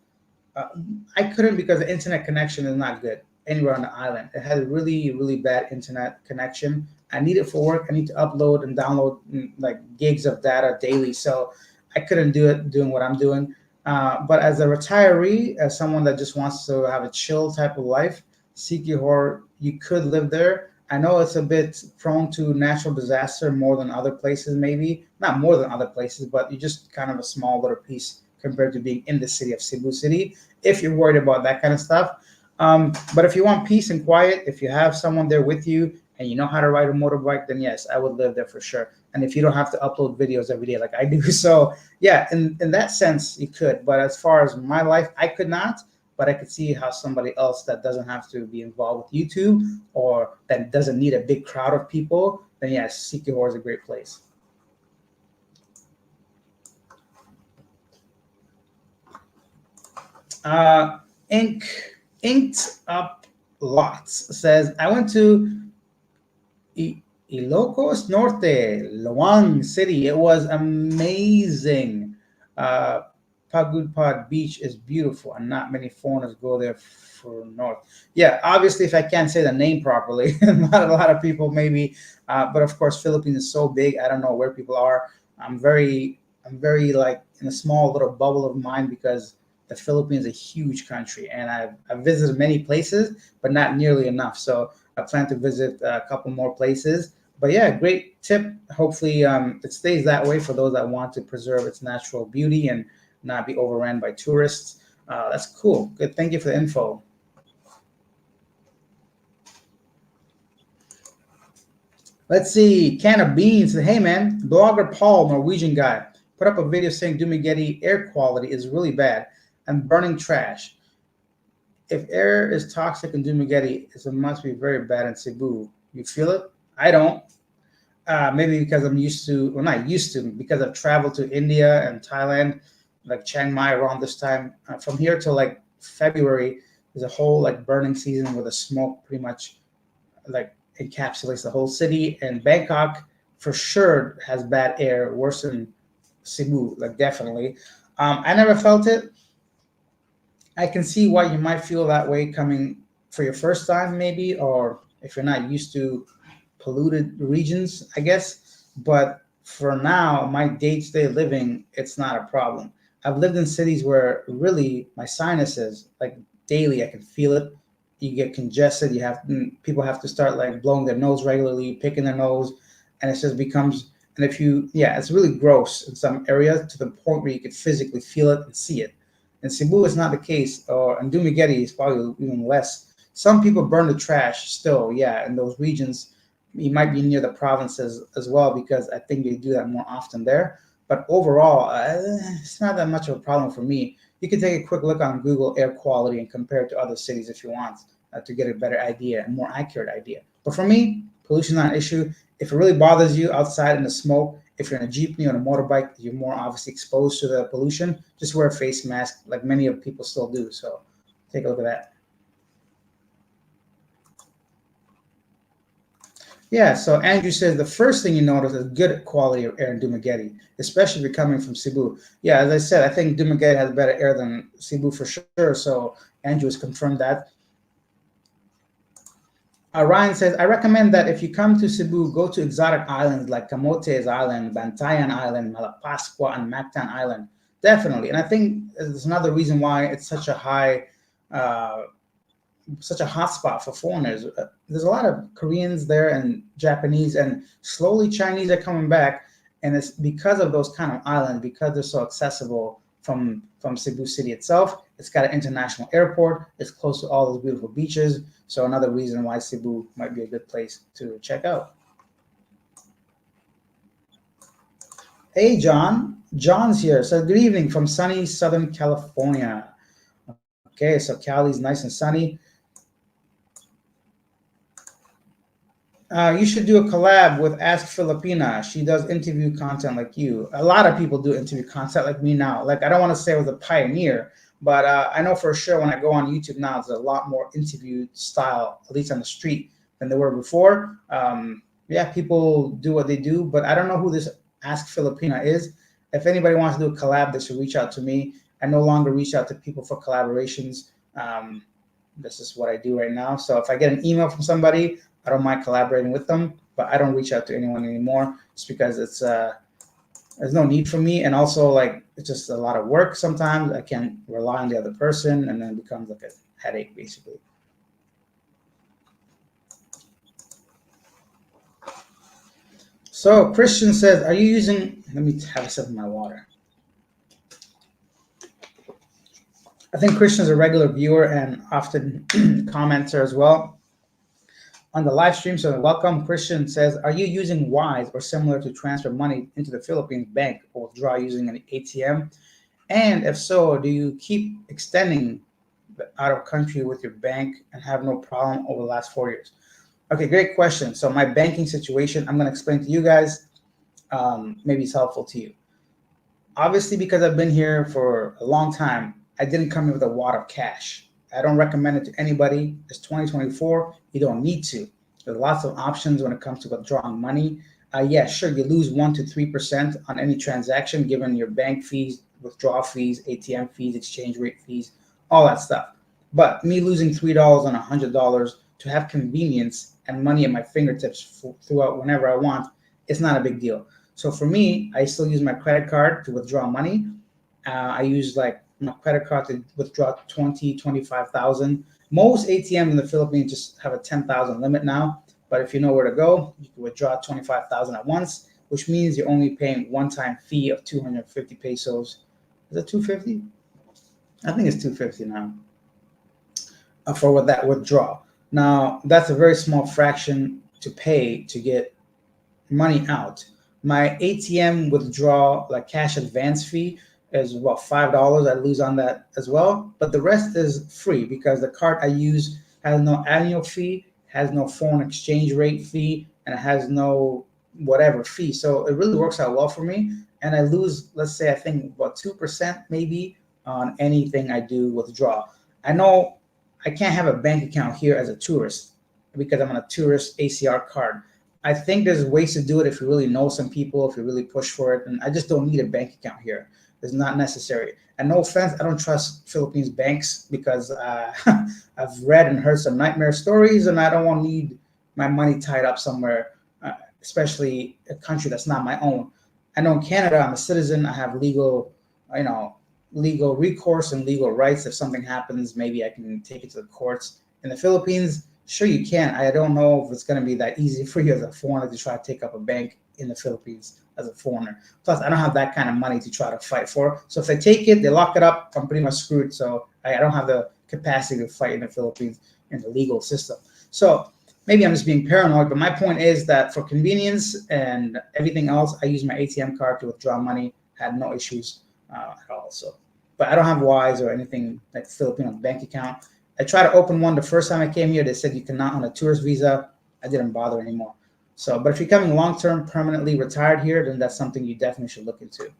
uh, I couldn't because the internet connection is not good anywhere on the island. It has a really, really bad internet connection. I need it for work. I need to upload and download like gigs of data daily. So I couldn't do it doing what I'm doing. But as a retiree, as someone that just wants to have a chill type of life, Sikihor, you could live there. I know it's a bit prone to natural disaster more than other places, maybe not more than other places, but you're just kind of a small little piece compared to being in the city of Cebu City. If you're worried about that kind of stuff, but if you want peace and quiet, if you have someone there with you and you know how to ride a motorbike, then yes, I would live there for sure. And if you don't have to upload videos every day like I do, so yeah, in that sense, you could. But as far as my life, I could not. But I could see how somebody else that doesn't have to be involved with YouTube or that doesn't need a big crowd of people, then yes, Sikihor is a great place. Uh, Ink Inked Up Lots says, "I went to Ilocos Norte, Luang City. It was amazing. Uh, Pagudpad Beach is beautiful, and not many foreigners go there for north." Yeah, obviously, if I can't say the name properly, not a lot of people maybe. But of course, Philippines is so big. I don't know where people are. I'm very like in a small little bubble of mine because the Philippines is a huge country, and I've visited many places, but not nearly enough. So I plan to visit a couple more places. But yeah, great tip. Hopefully, it stays that way for those that want to preserve its natural beauty and not be overrun by tourists. That's cool. Good. Thank you for the info. Let's see. Can of Beans. Hey man, blogger Paul, Norwegian guy, put up a video saying Dumaguete air quality is really bad and burning trash. If air is toxic in Dumaguete, it must be very bad in Cebu. You feel it? I don't. Maybe because I'm used to, well, not used to, because I've traveled to India and Thailand, like Chiang Mai around this time. From here to like February, there's a whole like burning season where the smoke pretty much like encapsulates the whole city. And Bangkok for sure has bad air, worse than Cebu, like definitely. I never felt it. I can see why you might feel that way coming for your first time, maybe, or if you're not used to polluted regions, I guess. But for now, my day-to-day living, it's not a problem. I've lived in cities where really my sinuses, like daily, I can feel it. You get congested. People have to start like blowing their nose regularly, picking their nose, and it just becomes. And if you, yeah, it's really gross in some areas to the point where you could physically feel it and see it. In Cebu, it's not the case, or in Dumaguete, it's probably even less. Some people burn the trash still, yeah, in those regions. You might be near the provinces as well because I think they do that more often there. But overall, it's not that much of a problem for me. You can take a quick look on Google air quality and compare it to other cities if you want to get a better idea, a more accurate idea. But for me, pollution is not an issue. If it really bothers you outside in the smoke, if you're in a jeepney or a motorbike, you're more obviously exposed to the pollution. Just wear a face mask, like many of people still do. So take a look at that. Yeah, so Andrew says the first thing you notice is good quality of air in Dumaguete, especially if you're coming from Cebu. Yeah, as I said, I think Dumaguete has better air than Cebu for sure. So Andrew has confirmed that. Ryan says, I recommend that if you come to Cebu, go to exotic islands like Camotes Island, Bantayan Island, Malapascua, and Mactan Island. Definitely. And I think there's another reason why it's uh, such a hotspot for foreigners. There's a lot of Koreans there and Japanese, and slowly Chinese are coming back. And it's because of those kind of islands, because they're so accessible from Cebu City itself. It's got an international airport. It's close to all those beautiful beaches. So another reason why Cebu might be a good place to check out. Hey, John. John's here. So good evening from sunny Southern California. Okay, so Cali's nice and sunny. You should do a collab with Ask Filipina. She does interview content like you. A lot of people do interview content like me now. Like I don't want to say I was a pioneer, but I know for sure when I go on YouTube now, there's a lot more interview style, at least on the street, than there were before. Yeah, people do what they do, but I don't know who this Ask Filipina is. If anybody wants to do a collab, they should reach out to me. I no longer reach out to people for collaborations. This is what I do right now. So if I get an email from somebody, I don't mind collaborating with them, but I don't reach out to anyone anymore just because it's there's no need for me, and also like it's just a lot of work. Sometimes I can't rely on the other person, and then it becomes like a headache basically. So Christian says, "Are you using?" Let me have a sip of my water. I think Christian's a regular viewer and often commenter as well on the live stream. So welcome. Christian says, are you using Wise or similar to transfer money into the Philippines bank or withdraw using an ATM? And if so, do you keep extending out of country with your bank and have no problem over the last 4 years? Okay, great question. So my banking situation, I'm going to explain to you guys. Maybe it's helpful to you. Obviously, because I've been here for a long time, I didn't come in with a wad of cash. I don't recommend it to anybody. It's 2024. You don't need to. There's lots of options when it comes to withdrawing money. Yeah, sure, you lose 1 to 3% on any transaction, given your bank fees, withdrawal fees, ATM fees, exchange rate fees, all that stuff. But me losing $3 on $100 to have convenience and money at my fingertips throughout whenever I want, it's not a big deal. So for me, I still use my credit card to withdraw money. I use like my credit card to withdraw 20, 25,000. Most ATMs in the Philippines just have a 10,000 limit now, but if you know where to go, you can withdraw 25,000 at once, which means you're only paying one-time fee of 250 pesos. Is it 250? I think it's 250 now for what that withdrawal. Now, that's a very small fraction to pay to get money out. My ATM withdrawal, like cash advance fee, is about $5. I lose on that as well, but the rest is free because the card I use has no annual fee, has no foreign exchange rate fee, and it has no whatever fee. So it really works out well for me. And I lose, let's say, I think about 2% maybe on anything I do withdraw. I know I can't have a bank account here as a tourist because I'm on a tourist ACR card. I think there's ways to do it if you really know some people, if you really push for it. And I just don't need a bank account here. It's not necessary. And no offense, I don't trust Philippines banks because I've read and heard some nightmare stories, and I don't want to need my money tied up somewhere, especially a country that's not my own. I know in Canada, I'm a citizen. I have legal, you know, legal recourse and legal rights. If something happens, maybe I can take it to the courts. In the Philippines, sure you can. I don't know if it's going to be that easy for you as a foreigner to try to take up a bank in the Philippines as a foreigner. Plus, I don't have that kind of money to try to fight for. So if they take it, they lock it up, I'm pretty much screwed. So I don't have the capacity to fight in the Philippines in the legal system. So maybe I'm just being paranoid, but my point is that for convenience and everything else, I use my ATM card to withdraw money. Had no issues at all. So, but I don't have Wise or anything like Filipino bank account. I tried to open one the first time I came here. They said you cannot on a tourist visa. I didn't bother anymore. So, but if you're coming long-term, permanently retired here, then that's something you definitely should look into.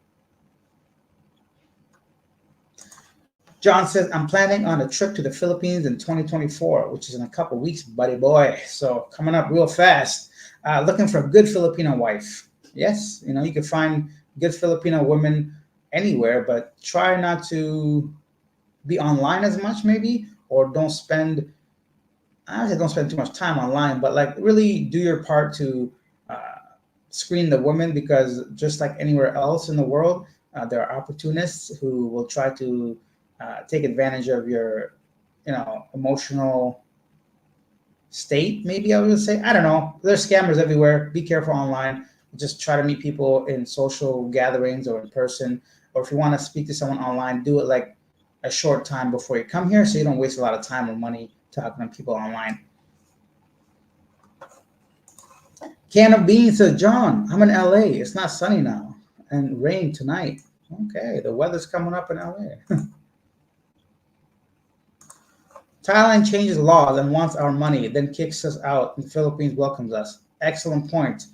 John says, I'm planning on a trip to the Philippines in 2024, which is in a couple weeks, buddy boy. So coming up real fast. Looking for a good Filipino wife. Yes, you can find good Filipino women anywhere, but try not to be online as much, maybe, or don't spend too much time online, but like really do your part to screen the women, because just like anywhere else in the world, there are opportunists who will try to take advantage of your, emotional state. Maybe I would say, I don't know. There's scammers everywhere. Be careful online. Just try to meet people in social gatherings or in person. Or if you want to speak to someone online, do it like a short time before you come here, so you don't waste a lot of time or money talking to people online. Can of beans says, John, I'm in LA. It's not sunny now and rain tonight. Okay, the weather's coming up in LA. Thailand changes laws and wants our money, then kicks us out, and the Philippines welcomes us. Excellent point.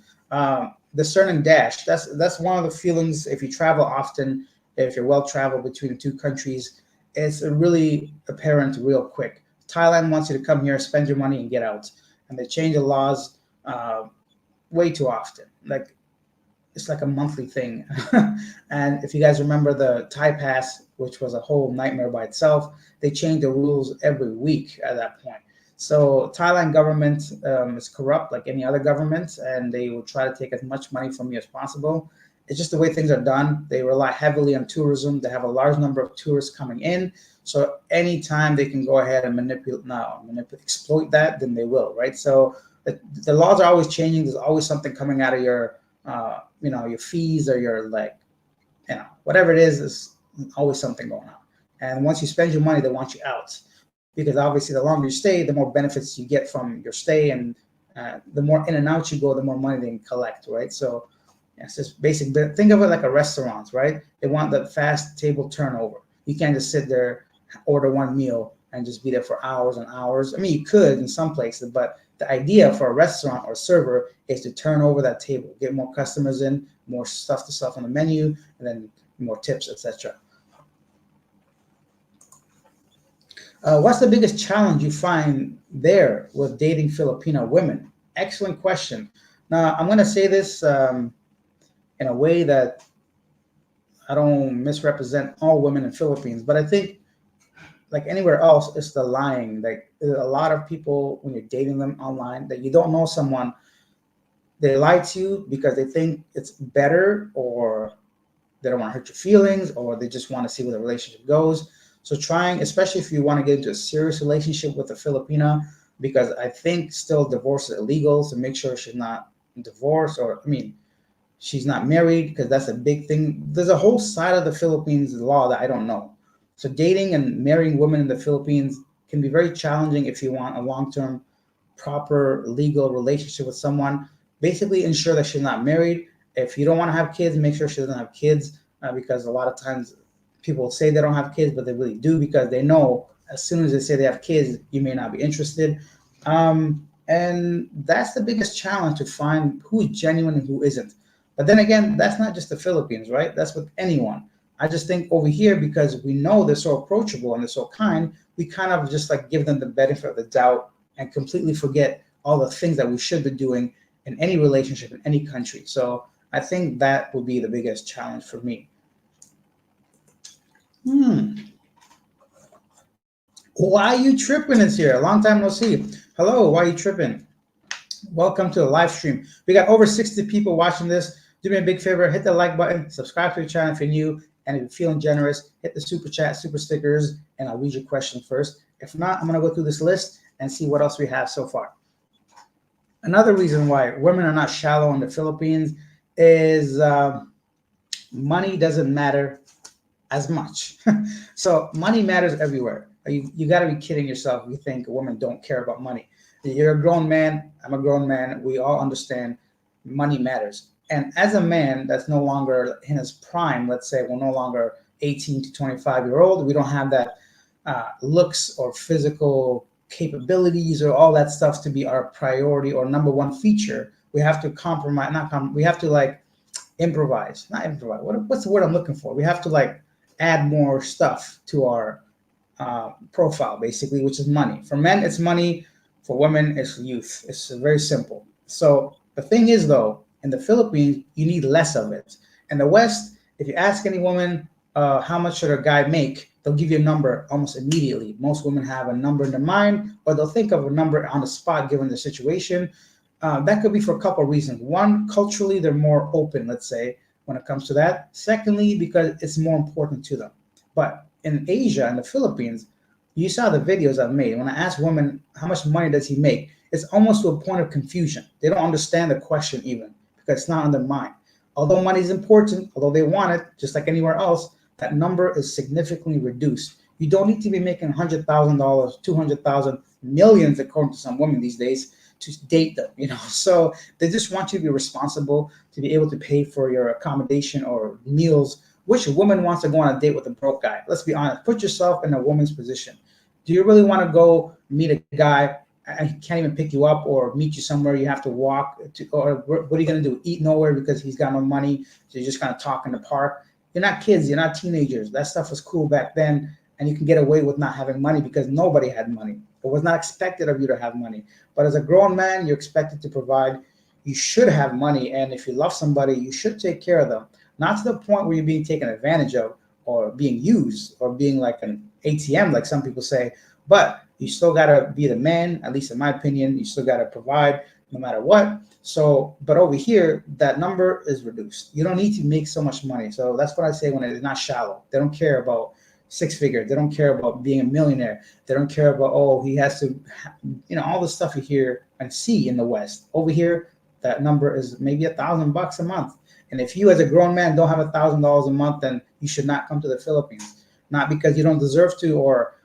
Discern and dash. That's one of the feelings if you travel often, if you're well traveled between the two countries, it's really apparent real quick. Thailand wants you to come here, spend your money, and get out. And they change the laws way too often. Like it's like a monthly thing. And if you guys remember the Thai Pass, which was a whole nightmare by itself, they change the rules every week at that point. So Thailand government is corrupt like any other government, and they will try to take as much money from you as possible. It's just the way things are done. They rely heavily on tourism. They have a large number of tourists coming in. So anytime they can go ahead and exploit that, then they will, right? So the laws are always changing. There's always something coming out of your, your fees or your whatever it is always something going on. And once you spend your money, they want you out, because obviously the longer you stay, the more benefits you get from your stay, and the more in and out you go, the more money they can collect, right? So it's just basic. Think of it like a restaurant, right? They want the fast table turnover. You can't just sit there, order one meal, and just be there for hours and hours. I mean, you could in some places, but the idea for a restaurant or server is to turn over that table, get more customers in, more stuff on the menu, and then more tips, etc. What's the biggest challenge you find there with dating Filipino women? Excellent question. Now, I'm going to say this in a way that I don't misrepresent all women in Philippines, but I think like anywhere else, it's the lying. Like a lot of people, when you're dating them online, that you don't know someone, they lie to you because they think it's better, or they don't want to hurt your feelings, or they just want to see where the relationship goes. So trying, especially if you want to get into a serious relationship with a Filipina, because I think still divorce is illegal. So make sure she's not divorced, or I mean, she's not married, because that's a big thing. There's a whole side of the Philippines law that I don't know. So dating and marrying women in the Philippines can be very challenging if you want a long-term, proper legal relationship with someone. Basically, ensure that she's not married. If you don't want to have kids, make sure she doesn't have kids, because a lot of times people say they don't have kids, but they really do, because they know as soon as they say they have kids, you may not be interested. And that's the biggest challenge, to find who is genuine and who isn't. But then again, that's not just the Philippines, right? That's with anyone. I just think over here, because we know they're so approachable and they're so kind, we kind of just like give them the benefit of the doubt and completely forget all the things that we should be doing in any relationship in any country. So I think that would be the biggest challenge for me. Why you tripping is here? Long time no see. Hello, why you tripping? Welcome to the live stream. We got over 60 people watching this. Do me a big favor, hit the like button, subscribe to the channel if you're new, and if you're feeling generous, hit the super chat, super stickers, and I'll read your question first. If not, I'm gonna go through this list and see what else we have so far. Another reason why women are not shallow in the Philippines is money doesn't matter as much. So money matters everywhere. You got to be kidding yourself if you think women don't care about money. You're a grown man. I'm a grown man. We all understand money matters. And as a man that's no longer in his prime, let's say we're no longer 18 to 25-year-old, we don't have that looks or physical capabilities or all that stuff to be our priority or number one feature. We have to compromise, we have to like improvise, not improvise. What's the word I'm looking for? We have to like add more stuff to our profile, basically, which is money. For men, it's money. For women, it's youth. It's very simple. So the thing is, though, in the Philippines, you need less of it. In the West, if you ask any woman how much should a guy make, they'll give you a number almost immediately. Most women have a number in their mind, or they'll think of a number on the spot given the situation. That could be for a couple of reasons. One, culturally, they're more open, let's say, when it comes to that. Secondly, because it's more important to them. But in Asia and the Philippines, you saw the videos I've made. When I ask women, how much money does he make? It's almost to a point of confusion. They don't understand the question even, because it's not on their mind. Although money is important, although they want it, just like anywhere else, that number is significantly reduced. You don't need to be making $100,000, 200,000, millions, according to some women these days, to date them, So they just want you to be responsible, to be able to pay for your accommodation or meals. Which woman wants to go on a date with a broke guy? Let's be honest. Put yourself in a woman's position. Do you really want to go meet a guy and he can't even pick you up, or meet you somewhere you have to walk to, or what are you going to do? Eat nowhere because he's got no money, so you're just kind of talk in the park? You're not kids. You're not teenagers. That stuff was cool back then, and you can get away with not having money because nobody had money. It was not expected of you to have money. But as a grown man, you're expected to provide. You should have money, and if you love somebody, you should take care of them. Not to the point where you're being taken advantage of, or being used, or being like an ATM, like some people say. But you still got to be the man, at least in my opinion. You still got to provide no matter what. So, but over here, that number is reduced. You don't need to make so much money. So that's what I say when it's not shallow. They don't care about six figures. They don't care about being a millionaire. They don't care about, oh, he has to, all the stuff you hear and see in the West. Over here, that number is maybe $1,000 a month. And if you as a grown man don't have $1,000 a month, then you should not come to the Philippines. Not because you don't deserve to, or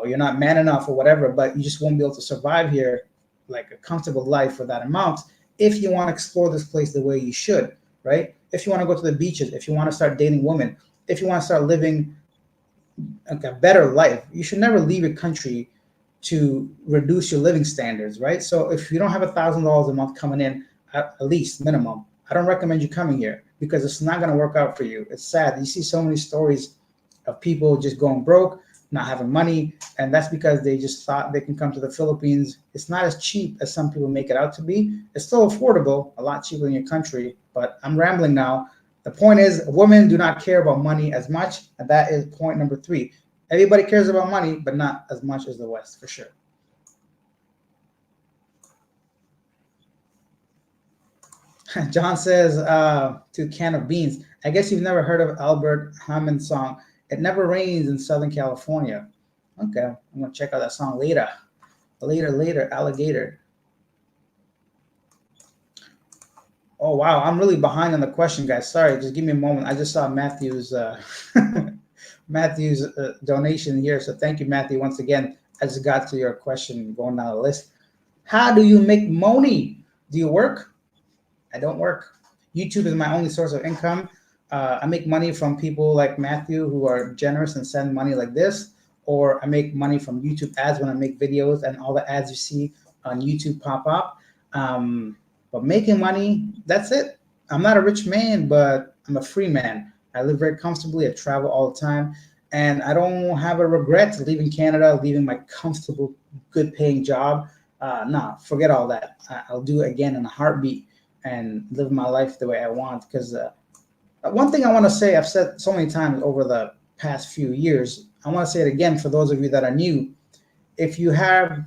you're not man enough or whatever, but you just won't be able to survive here like a comfortable life for that amount if you want to explore this place the way you should, right? If you want to go to the beaches, if you want to start dating women, if you want to start living like a better life, you should never leave your country to reduce your living standards, right? So if you don't have $1,000 a month coming in, at least minimum, I don't recommend you coming here, because it's not going to work out for you. It's sad. You see so many stories of people just going broke, not having money, and that's because they just thought they can come to the Philippines. It's not as cheap as some people make it out to be. It's still affordable, a lot cheaper than your country, but I'm rambling now. The point is, women do not care about money as much, and that is point number 3. Everybody cares about money, but not as much as the West, for sure. John says, to can of beans. I guess you've never heard of Albert Hammond's song, It never rains in Southern California. Okay, I'm gonna check out that song later. Later, alligator. Oh wow, I'm really behind on the question, guys. Sorry, just give me a moment. I just saw Matthew's Matthew's donation here, so thank you, Matthew, once again. I just got to your question going down the list. How do you make money? Do you work? I don't work. YouTube is my only source of income. I make money from people like Matthew who are generous and send money like this, or I make money from YouTube ads when I make videos, and all the ads you see on YouTube pop up. Um, but making money, that's it. I'm not a rich man, but I'm a free man. I live very comfortably. I travel all the time, and I don't have a regret leaving Canada, leaving my comfortable, good-paying job. No, forget all that. I'll do it again in a heartbeat and live my life the way I want. Because one thing I want to say, I've said so many times over the past few years, I want to say it again for those of you that are new. If you have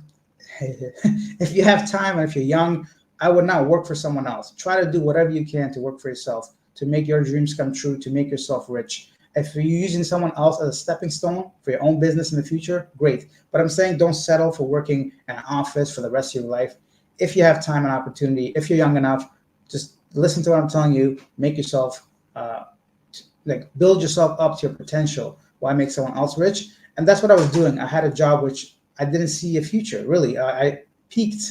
if you have time and if you're young, I would not work for someone else. Try to do whatever you can to work for yourself, to make your dreams come true, to make yourself rich. If you're using someone else as a stepping stone for your own business in the future, great. But I'm saying don't settle for working in an office for the rest of your life. If you have time and opportunity, if you're young enough, just listen to what I'm telling you. Make yourself uh, like build yourself up to your potential. Why make someone else rich? And that's what I was doing. I had a job which I didn't see a future really. I peaked.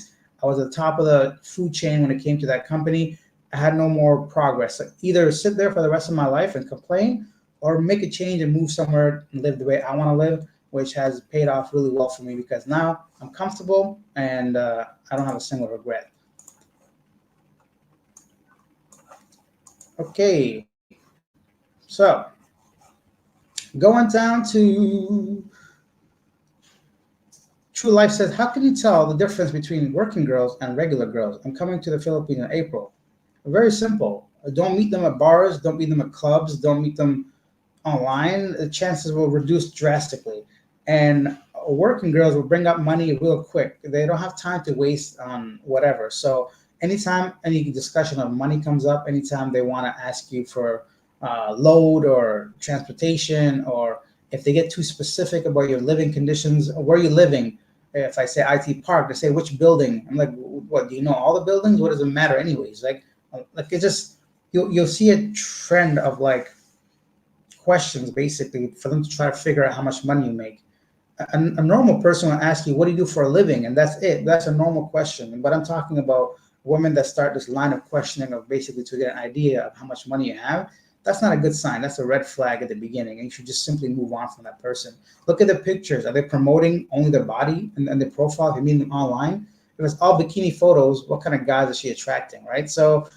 I was at the top of the food chain when it came to that company. I had no more progress. Like either sit there for the rest of my life and complain, or make a change and move somewhere and live the way I want to live, which has paid off really well for me because now I'm comfortable and I don't have a single regret. Okay, so going down to True Life says, how can you tell the difference between working girls and regular girls? I'm coming to the Philippines in April. Very simple. Don't meet them at bars, don't meet them at clubs, don't meet them online. The chances will reduce drastically. And working girls will bring up money real quick. They don't have time to waste on whatever. So anytime any discussion of money comes up, anytime they want to ask you for load or transportation, or if they get too specific about your living conditions, or where you're living, if I say IT Park, they say which building. I'm like, what? Do you know all the buildings? What does it matter, anyways? Like it just you'll see a trend of like questions basically for them to try to figure out how much money you make. A normal person will ask you, what do you do for a living? And that's it. That's a normal question. But I'm talking about women that start this line of questioning of basically to get an idea of how much money you have. That's not a good sign. That's a red flag at the beginning. And you should just simply move on from that person. Look at the pictures. Are they promoting only their body and their profile? If you mean them online, if it's all bikini photos, what kind of guys is she attracting, right? So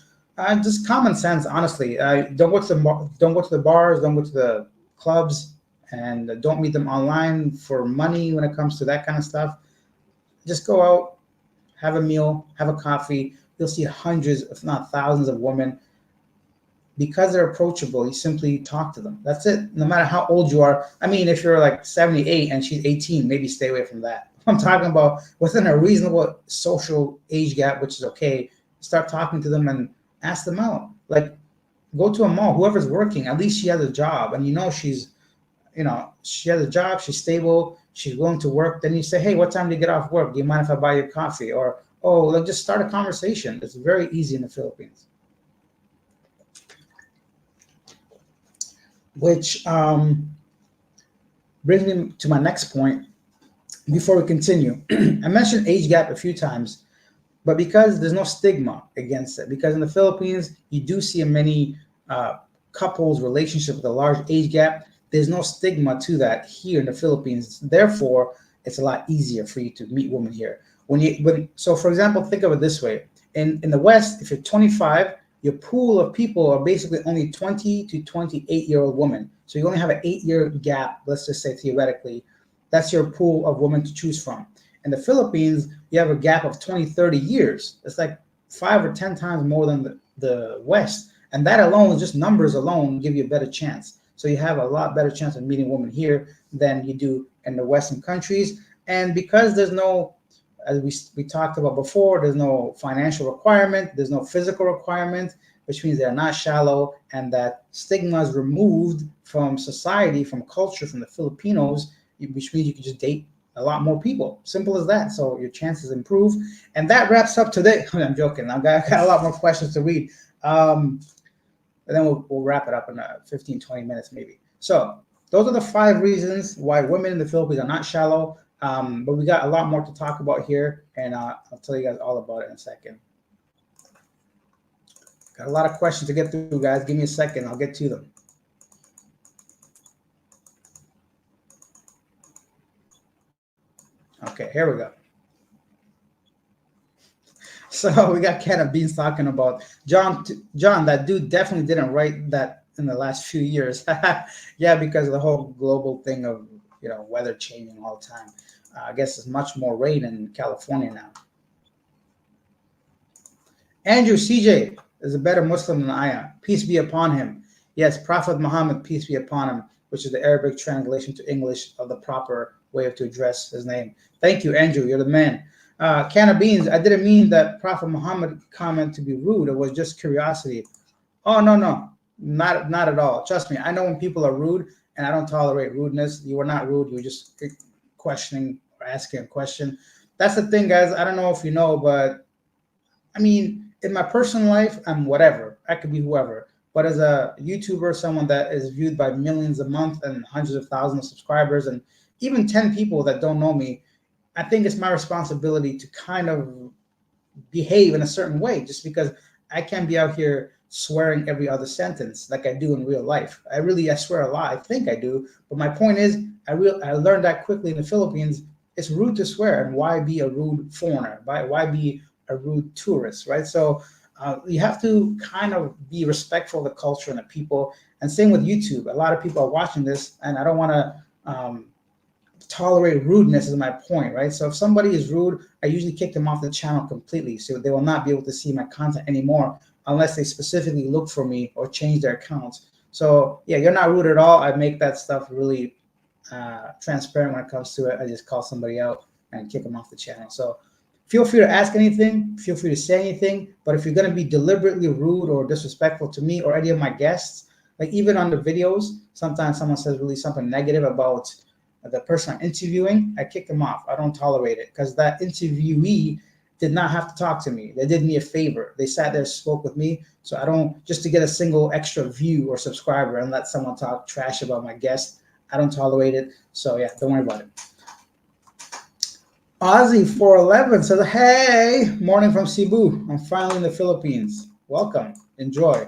just common sense, honestly. Don't go to the bars, don't go to the clubs, and don't meet them online for money when it comes to that kind of stuff. Just go out, have a meal, have a coffee. You'll see hundreds, if not thousands, of women. Because they're approachable, you simply talk to them. That's it. No matter how old you are. I mean, if you're like 78 and she's 18, maybe stay away from that. I'm talking about within a reasonable social age gap, which is okay. Start talking to them and ask them out. Like, go to a mall. Whoever's working, at least she has a job, and she has a job. She's stable. She's willing to work. Then you say, hey, what time do you get off work? Do you mind if I buy you coffee? Or, oh, like just start a conversation. It's very easy in the Philippines. Which brings me to my next point before we continue. I mentioned age gap a few times, but because there's no stigma against it, because in the Philippines, you do see many couples relationship with a large age gap. There's no stigma to that here in the Philippines. Therefore, it's a lot easier for you to meet women here. So for example, think of it this way. In the West, if you're 25, your pool of people are basically only 20 to 28-year-old women. So you only have an 8-year gap, let's just say theoretically. That's your pool of women to choose from. In the Philippines, you have a gap of 20, 30 years. It's like 5 or 10 times more than the West. And that alone, just numbers alone, give you a better chance. So you have a lot better chance of meeting women here than you do in the Western countries. And because there's no, as we talked about before, there's no financial requirement, there's no physical requirement, which means they're not shallow, and that stigma is removed from society, from culture, from the Filipinos, which means you can just date a lot more people. Simple as that. So your chances improve. And that wraps up today. I'm joking. Got a lot more questions to read. And then we'll wrap it up in 15, 20 minutes maybe. So those are the 5 reasons why women in the Philippines are not shallow. But we got a lot more to talk about here, and I'll tell you guys all about it in a second. Got a lot of questions to get through, guys. Give me a second. I'll get to them. Okay, here we go. So we got Ken and Beans talking about John. John, that dude definitely didn't write that in the last few years. Yeah, because of the whole global thing of weather changing all the time. I guess it's much more rain in California now. Andrew CJ is a better Muslim than I am. Peace be upon him. Yes, Prophet Muhammad, peace be upon him, which is the Arabic translation to English of the proper way to address his name. Thank you, Andrew. You're the man. Can of beans. I didn't mean that Prophet Muhammad comment to be rude. It was just curiosity. Oh no, not at all. Trust me. I know when people are rude, and I don't tolerate rudeness. You were not rude. You were just questioning or asking a question. That's the thing, guys. I don't know if you know, but I mean, in my personal life, I'm whatever. I could be whoever. But as a YouTuber, someone that is viewed by millions a month and hundreds of thousands of subscribers, and even 10 people that don't know me, I think it's my responsibility to kind of behave in a certain way, just because I can't be out here swearing every other sentence like I do in real life. I swear a lot. I think I do. But my point is, I learned that quickly in the Philippines. It's rude to swear, and why be a rude foreigner? Why be a rude tourist, right? So you have to kind of be respectful of the culture and the people. And same with YouTube. A lot of people are watching this, and I don't want to tolerate rudeness is my point, right? So if somebody is rude, I usually kick them off the channel completely, so they will not be able to see my content anymore unless they specifically look for me or change their accounts. So yeah, you're not rude at all. I make that stuff really transparent when it comes to it. I just call somebody out and kick them off the channel. So feel free to ask anything, feel free to say anything, but if you're going to be deliberately rude or disrespectful to me or any of my guests, like even on the videos, sometimes someone says really something negative about the person I'm interviewing, I kick them off. I don't tolerate it, because that interviewee did not have to talk to me. They did me a favor. They sat there, spoke with me. So I don't, just to get a single extra view or subscriber and let someone talk trash about my guest, I don't tolerate it. So yeah, don't worry about it. Ozzy411 says, hey, morning from Cebu. I'm finally in the Philippines. Welcome. Enjoy.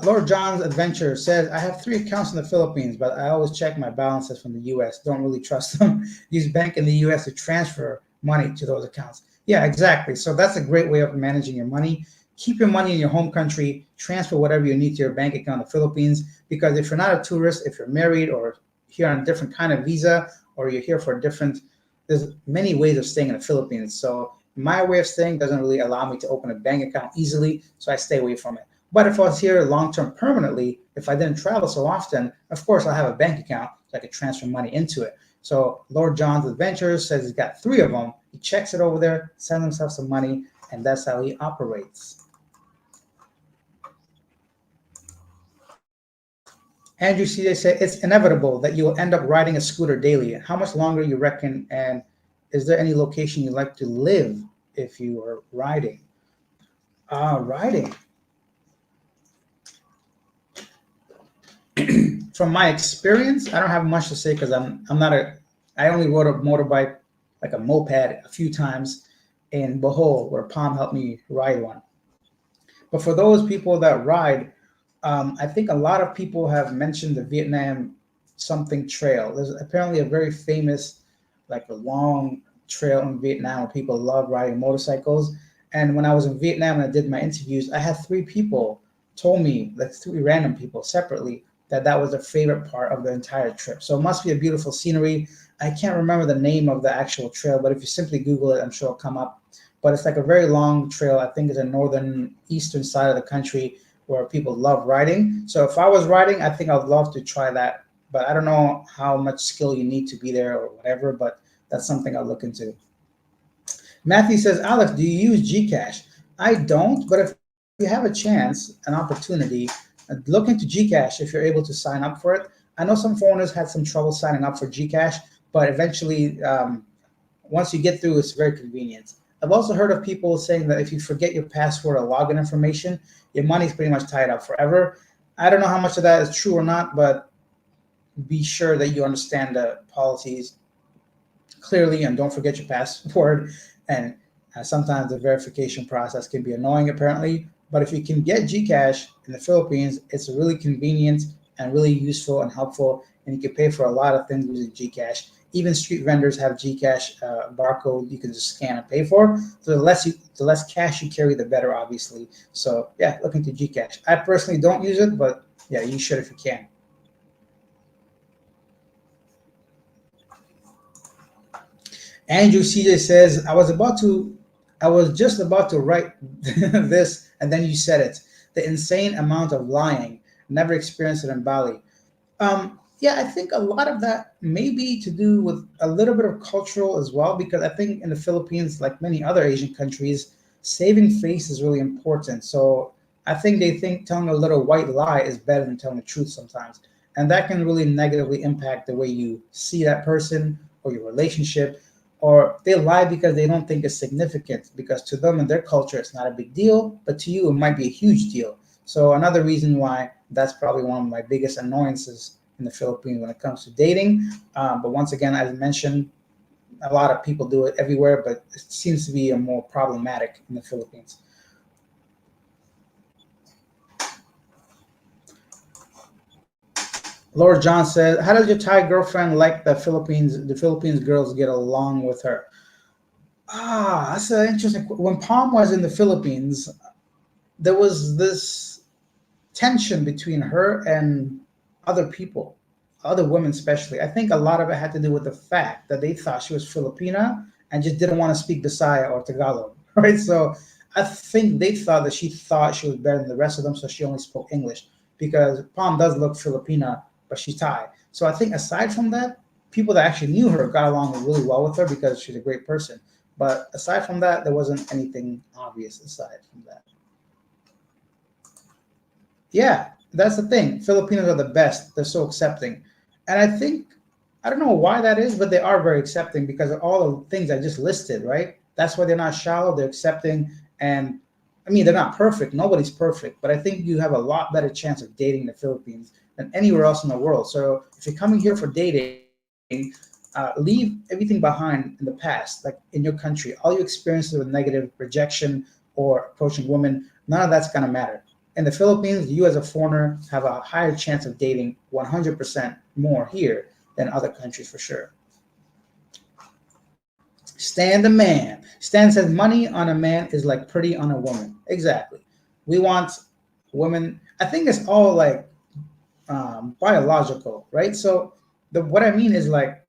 Lord John's Adventure says, I have 3 accounts in the Philippines, but I always check my balances from the U.S. Don't really trust them. Use bank in the U.S. to transfer money to those accounts. Yeah, exactly. So that's a great way of managing your money. Keep your money in your home country. Transfer whatever you need to your bank account in the Philippines, because if you're not a tourist, if you're married or here on a different kind of visa, or you're here for there's many ways of staying in the Philippines. So my way of staying doesn't really allow me to open a bank account easily, so I stay away from it. But if I was here long-term permanently, if I didn't travel so often, of course I'll have a bank account so I could transfer money into it. So Lord John's Adventures says he's got 3 of them. He checks it over there, sends himself some money, and that's how he operates. Andrew CJ said, it's inevitable that you will end up riding a scooter daily. How much longer you reckon, and is there any location you like to live if you are riding? Riding. From my experience, I don't have much to say, because I only rode a motorbike, like a moped, a few times in Bohol, where Palm helped me ride one. But for those people that ride, I think a lot of people have mentioned the Vietnam something trail. There's apparently a very famous, like a long trail in Vietnam where people love riding motorcycles. And when I was in Vietnam and I did my interviews, I had 3 people told me, like 3 random people separately, that was their favorite part of the entire trip. So it must be a beautiful scenery. I can't remember the name of the actual trail, but if you simply Google it, I'm sure it'll come up. But it's like a very long trail. I think it's the northern eastern side of the country where people love riding. So if I was riding, I think I'd love to try that. But I don't know how much skill you need to be there or whatever, but that's something I'll look into. Matthew says, Alex, do you use Gcash? I don't, but if you have a chance, an opportunity, look into Gcash if you're able to sign up for it. I know some foreigners had some trouble signing up for Gcash, but eventually, once you get through, it's very convenient. I've also heard of people saying that if you forget your password or login information, your money's pretty much tied up forever. I don't know how much of that is true or not, but be sure that you understand the policies clearly and don't forget your password. And sometimes the verification process can be annoying, apparently. But if you can get Gcash in the Philippines, it's really convenient and really useful and helpful. And you can pay for a lot of things using Gcash. Even street vendors have Gcash barcode you can just scan and pay for. So the less cash you carry, the better, obviously. So yeah, look into Gcash. I personally don't use it, but yeah, you should if you can. Andrew CJ says, I was just about to write this, and then you said it. The insane amount of lying. Never experienced it in Bali. Yeah, I think a lot of that may be to do with a little bit of cultural as well, because I think in the Philippines, like many other Asian countries, saving face is really important. So I think they think telling a little white lie is better than telling the truth sometimes. And that can really negatively impact the way you see that person or your relationship. Or they lie because they don't think it's significant, because to them and their culture, it's not a big deal, but to you, it might be a huge deal. So another reason why that's probably one of my biggest annoyances in the Philippines when it comes to dating. But once again, as I mentioned, a lot of people do it everywhere, but it seems to be a more problematic in the Philippines. Laura John says, "How does your Thai girlfriend like the Philippines? The Philippines girls get along with her." Ah, that's an interesting. When Palm was in the Philippines, there was this tension between her and other people, other women especially. I think a lot of it had to do with the fact that they thought she was Filipina and just didn't want to speak Bisaya or Tagalog, right? So I think they thought she was better than the rest of them, so she only spoke English because Palm does look Filipina, but she's Thai. So I think aside from that, people that actually knew her got along really well with her because she's a great person. But aside from that, there wasn't anything obvious aside from that. Yeah, that's the thing. Filipinos are the best. They're so accepting. And I think, I don't know why that is, but they are very accepting because of all the things I just listed, right? That's why they're not shallow, they're accepting. And I mean, they're not perfect. Nobody's perfect. But I think you have a lot better chance of dating the Philippines than anywhere else in the world. So if you're coming here for dating, leave everything behind in the past, like in your country. All your experiences with negative rejection or approaching women, none of that's going to matter. In the Philippines, you as a foreigner have a higher chance of dating 100% more here than other countries for sure. Stan the man. Stan says money on a man is like pretty on a woman. Exactly. We want women. I think it's all like biological, right? So the what I mean is like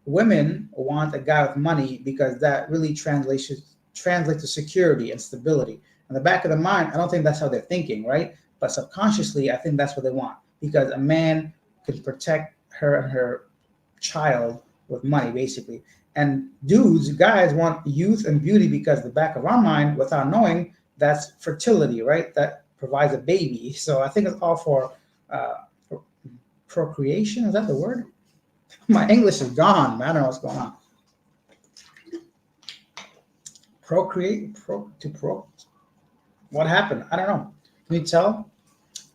women want a guy with money because that really translates to security and stability. In the back of the mind, I don't think that's how they're thinking, right? But subconsciously, I think that's what they want because a man can protect her and her child with money, basically. And dudes, guys want youth and beauty because the back of our mind, without knowing, that's fertility, right? That provides a baby. So I think it's all uh, for procreation. Is that the word? My English is gone, man. I don't know what's going on. Procreate, What happened? I don't know. Can you tell?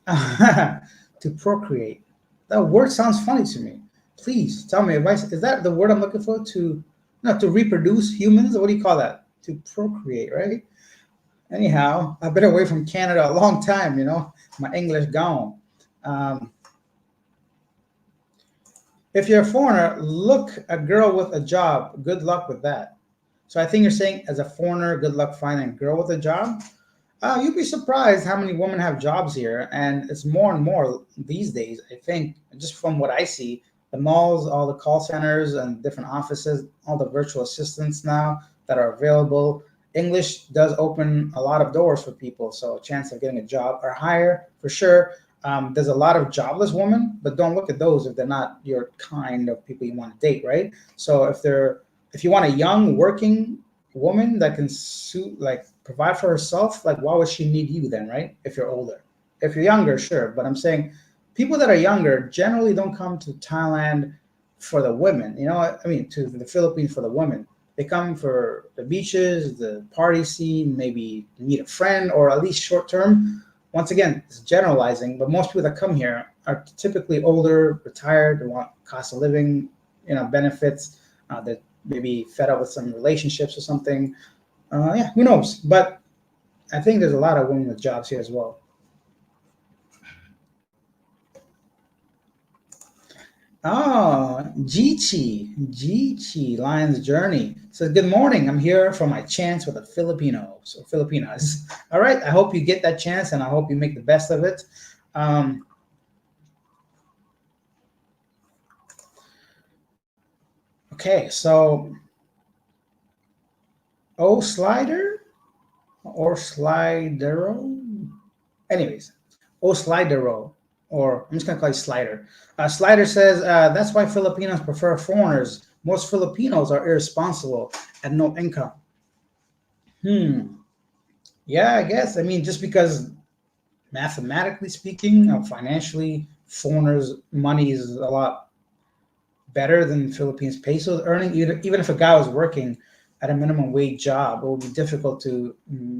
To procreate. That word sounds funny to me. Please tell me. Is that the word I'm looking for? To not to reproduce humans? What do you call that? To procreate, right? Anyhow, I've been away from Canada a long time. My English gone. Um, if you're a foreigner, look a girl with a job. Good luck with that. So I think you're saying as a foreigner, good luck finding a girl with a job. You'd be surprised how many women have jobs here, and it's more and more these days. I think just from what I see, the malls, all the call centers, and different offices, all the virtual assistants now that are available. English does open a lot of doors for people, so chance of getting a job are higher for sure. There's a lot of jobless women, but don't look at those if they're not your kind of people you want to date, right? So if you want a young working woman that can suit like provide for herself, like why would she need you then, right? If you're older, if you're younger, sure. But I'm saying people that are younger generally don't come to Thailand for the women. You know, I mean, to the Philippines for the women. They come for the beaches, the party scene, maybe meet a friend, or at least short term. Once again, it's generalizing, but most people that come here are typically older, retired, they want cost of living, benefits. That maybe fed up with some relationships or something. Yeah, who knows? But I think there's a lot of women with jobs here as well. Oh, Jichi, Lion's Journey says, "Good morning. I'm here for my chance with the Filipinos or Filipinas." All right. I hope you get that chance, and I hope you make the best of it. Um, okay, so Slider or Slidero. Anyways, Slidero, or I'm just gonna call you Slider. Slider says that's why Filipinos prefer foreigners. Most Filipinos are irresponsible and no income. Hmm. Yeah, I guess. I mean, just because mathematically speaking, financially, foreigners' money is a lot better than Philippines pesos earning. Even if a guy was working at a minimum wage job, it would be difficult to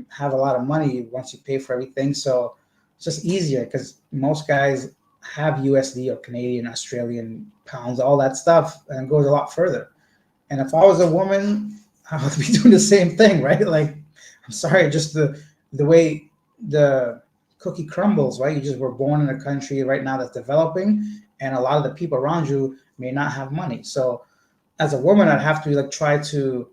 have a lot of money once you pay for everything. So it's just easier because most guys have USD or Canadian, Australian pounds, all that stuff, and it goes a lot further. And if I was a woman, I would be doing the same thing, right? Like, I'm sorry, just the way the cookie crumbles, right? You just were born in a country right now that's developing, and a lot of the people around you may not have money. So, as a woman, I'd have to like try to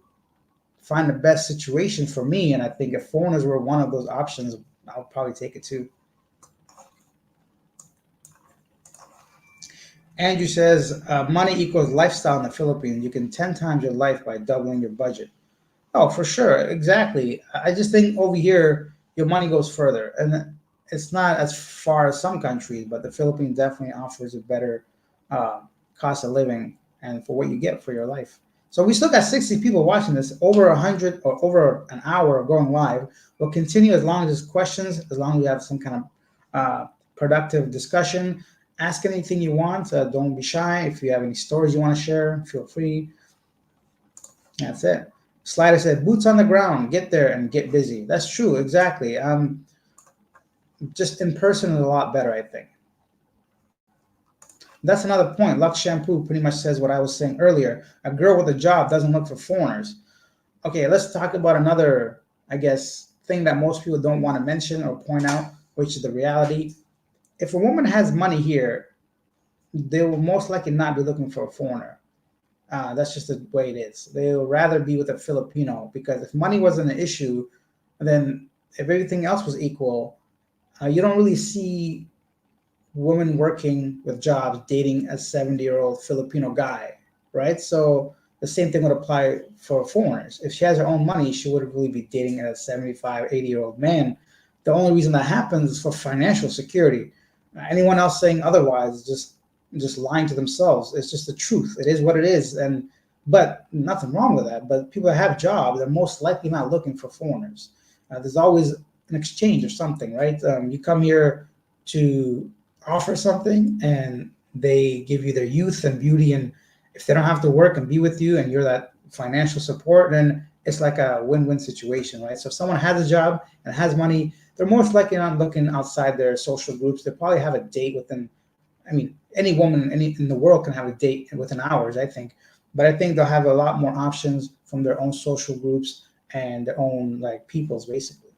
find the best situation for me. And I think if foreigners were one of those options, I'll probably take it too. Andrew says, money equals lifestyle in the Philippines. You can 10 times your life by doubling your budget. Oh, for sure. Exactly. I just think over here, your money goes further. And it's not as far as some countries, but the Philippines definitely offers a better uh, cost of living and for what you get for your life. So we still got 60 people watching this, over 100 or over an hour going live. We'll continue as long as there's questions, as long as we have some kind of productive discussion. Ask anything you want. Don't be shy. If you have any stories you want to share, feel free. That's it. Slider said, "Boots on the ground. Get there and get busy." That's true. Exactly. Just in person is a lot better, I think. That's another point. Lux Shampoo pretty much says what I was saying earlier. A girl with a job doesn't look for foreigners. Okay, let's talk about another, I guess, thing that most people don't want to mention or point out, which is the reality. If a woman has money here, they will most likely not be looking for a foreigner. That's just the way it is. They'll rather be with a Filipino because if money wasn't an issue, then if everything else was equal, you don't really see women working with jobs dating a 70-year-old Filipino guy, right? So the same thing would apply for foreigners. If she has her own money, she wouldn't really be dating a 75, 80-year-old man. The only reason that happens is for financial security. Anyone else saying otherwise is just lying to themselves. It's just the truth. It is what it is, and but nothing wrong with that. But people that have jobs are most likely not looking for foreigners. There's always an exchange or something, right? You come here to offer something, and they give you their youth and beauty, and if they don't have to work and be with you, and you're that financial support, then it's like a win-win situation, right? So if someone has a job and has money, they're most likely not looking outside their social groups. They probably have a date within. I mean, any woman in the world can have a date within hours, I think. But I think they'll have a lot more options from their own social groups and their own like peoples, basically.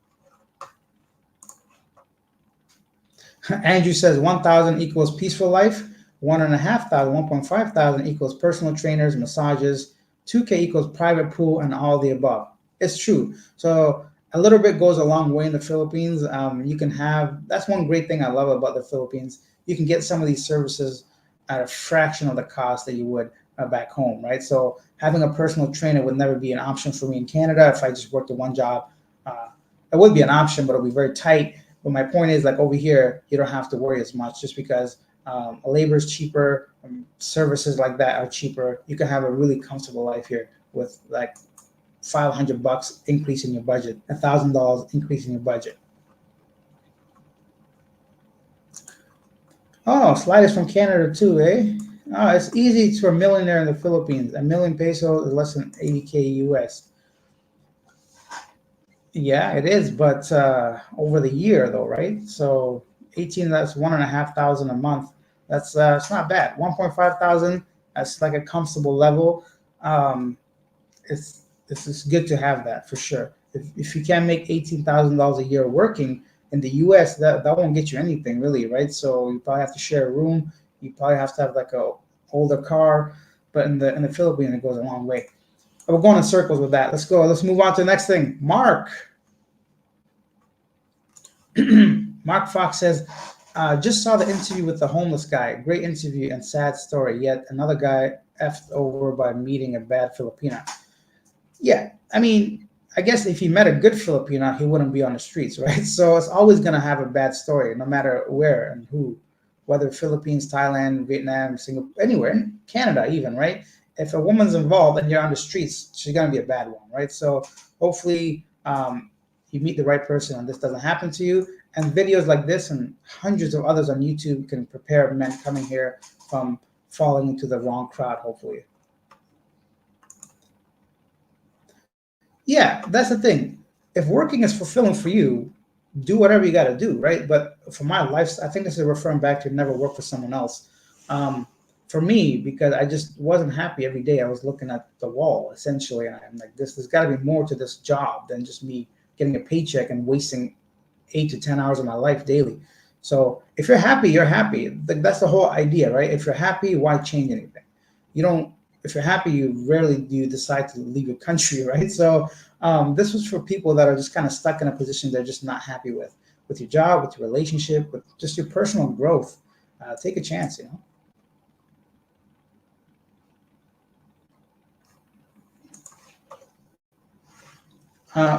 Andrew says 1,000 equals peaceful life. 1,500, 1,500 equals personal trainers, massages. 2K equals private pool and all the above. It's true. So a little bit goes a long way in the Philippines. You can have, that's one great thing I love about the Philippines. You can get some of these services at a fraction of the cost that you would back home, right? So having a personal trainer would never be an option for me in Canada if I just worked at one job. Uh, it would be an option, but it'll be very tight. But my point is, like over here, you don't have to worry as much just because labor is cheaper, services like that are cheaper. You can have a really comfortable life here with like $500 increase in your budget, $1,000 increase in your budget. Oh, Slide is from Canada too, eh? Oh, it's easy for a millionaire in the Philippines. A million pesos is less than 80K US. Yeah, it is, but over the year though, right? So 18, that's 1,500 a month. That's it's not bad. 1.5 thousand, that's like a comfortable level. Um, it's just good to have that for sure. If you can't make $18,000 a year working in the US, that won't get you anything really, right? So you probably have to share a room. You probably have to have like a older car, but in the Philippines it goes a long way. We're going in circles with that. Let's go. Let's move on to the next thing. Mark. Mark Fox says, just saw the interview with the homeless guy. Great interview and sad story. Yet another guy effed over by meeting a bad Filipina. Yeah, I mean, I guess if he met a good Filipina, he wouldn't be on the streets, right? So it's always going to have a bad story, no matter where and who, whether Philippines, Thailand, Vietnam, Singapore, anywhere, Canada even, right? If a woman's involved and you're on the streets, she's going to be a bad one, right? So hopefully you meet the right person and this doesn't happen to you. And videos like this and hundreds of others on YouTube can prepare men coming here from falling into the wrong crowd, hopefully. Yeah, that's the thing. If working is fulfilling for you, do whatever you got to do, right? But for my life, I think this is referring back to never work for someone else. Um, for me, because I just wasn't happy every day. I was looking at the wall essentially, and I'm like, there's got to be more to this job than just me getting a paycheck and wasting 8 to 10 hours of my life daily. So if you're happy, you're happy. That's the whole idea, right? If you're happy, why change anything? You don't. If you're happy, you rarely do you decide to leave your country, right? So this was for people that are just kind of stuck in a position they're just not happy with your job, with your relationship, with just your personal growth. Take a chance, you know.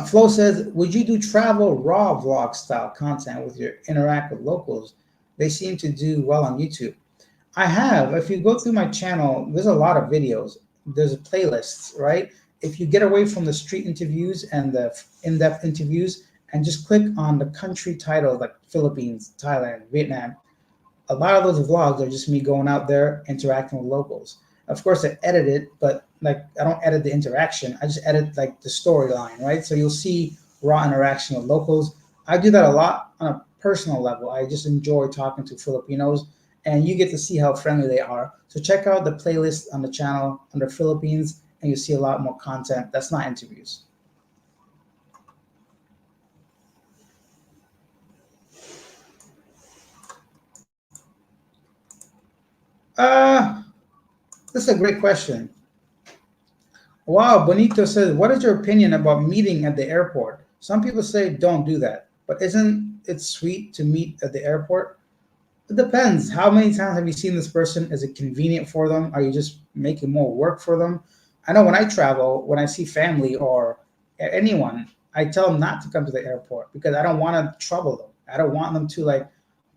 Flo says, would you do travel raw vlog style content with your interact with locals? They seem to do well on YouTube. I have. If you go through my channel, there's a lot of videos. There's playlists, right? If you get away from the street interviews and the in-depth interviews and just click on the country title like Philippines, Thailand, Vietnam, a lot of those vlogs are just me going out there interacting with locals. Of course, I edit it, but like I don't edit the interaction. I just edit like the storyline, right? So you'll see raw interaction with locals. I do that a lot on a personal level. I just enjoy talking to Filipinos, and you get to see how friendly they are. So check out the playlist on the channel under Philippines, and you'll see a lot more content. That's not interviews. Uh, that's a great question. Wow, Bonito says, what is your opinion about meeting at the airport? Some people say don't do that, but isn't it sweet to meet at the airport? It depends. How many times have you seen this person? Is it convenient for them? Are you just making more work for them? I know when I travel, when I see family or anyone, I tell them not to come to the airport because I don't want to trouble them. I don't want them to like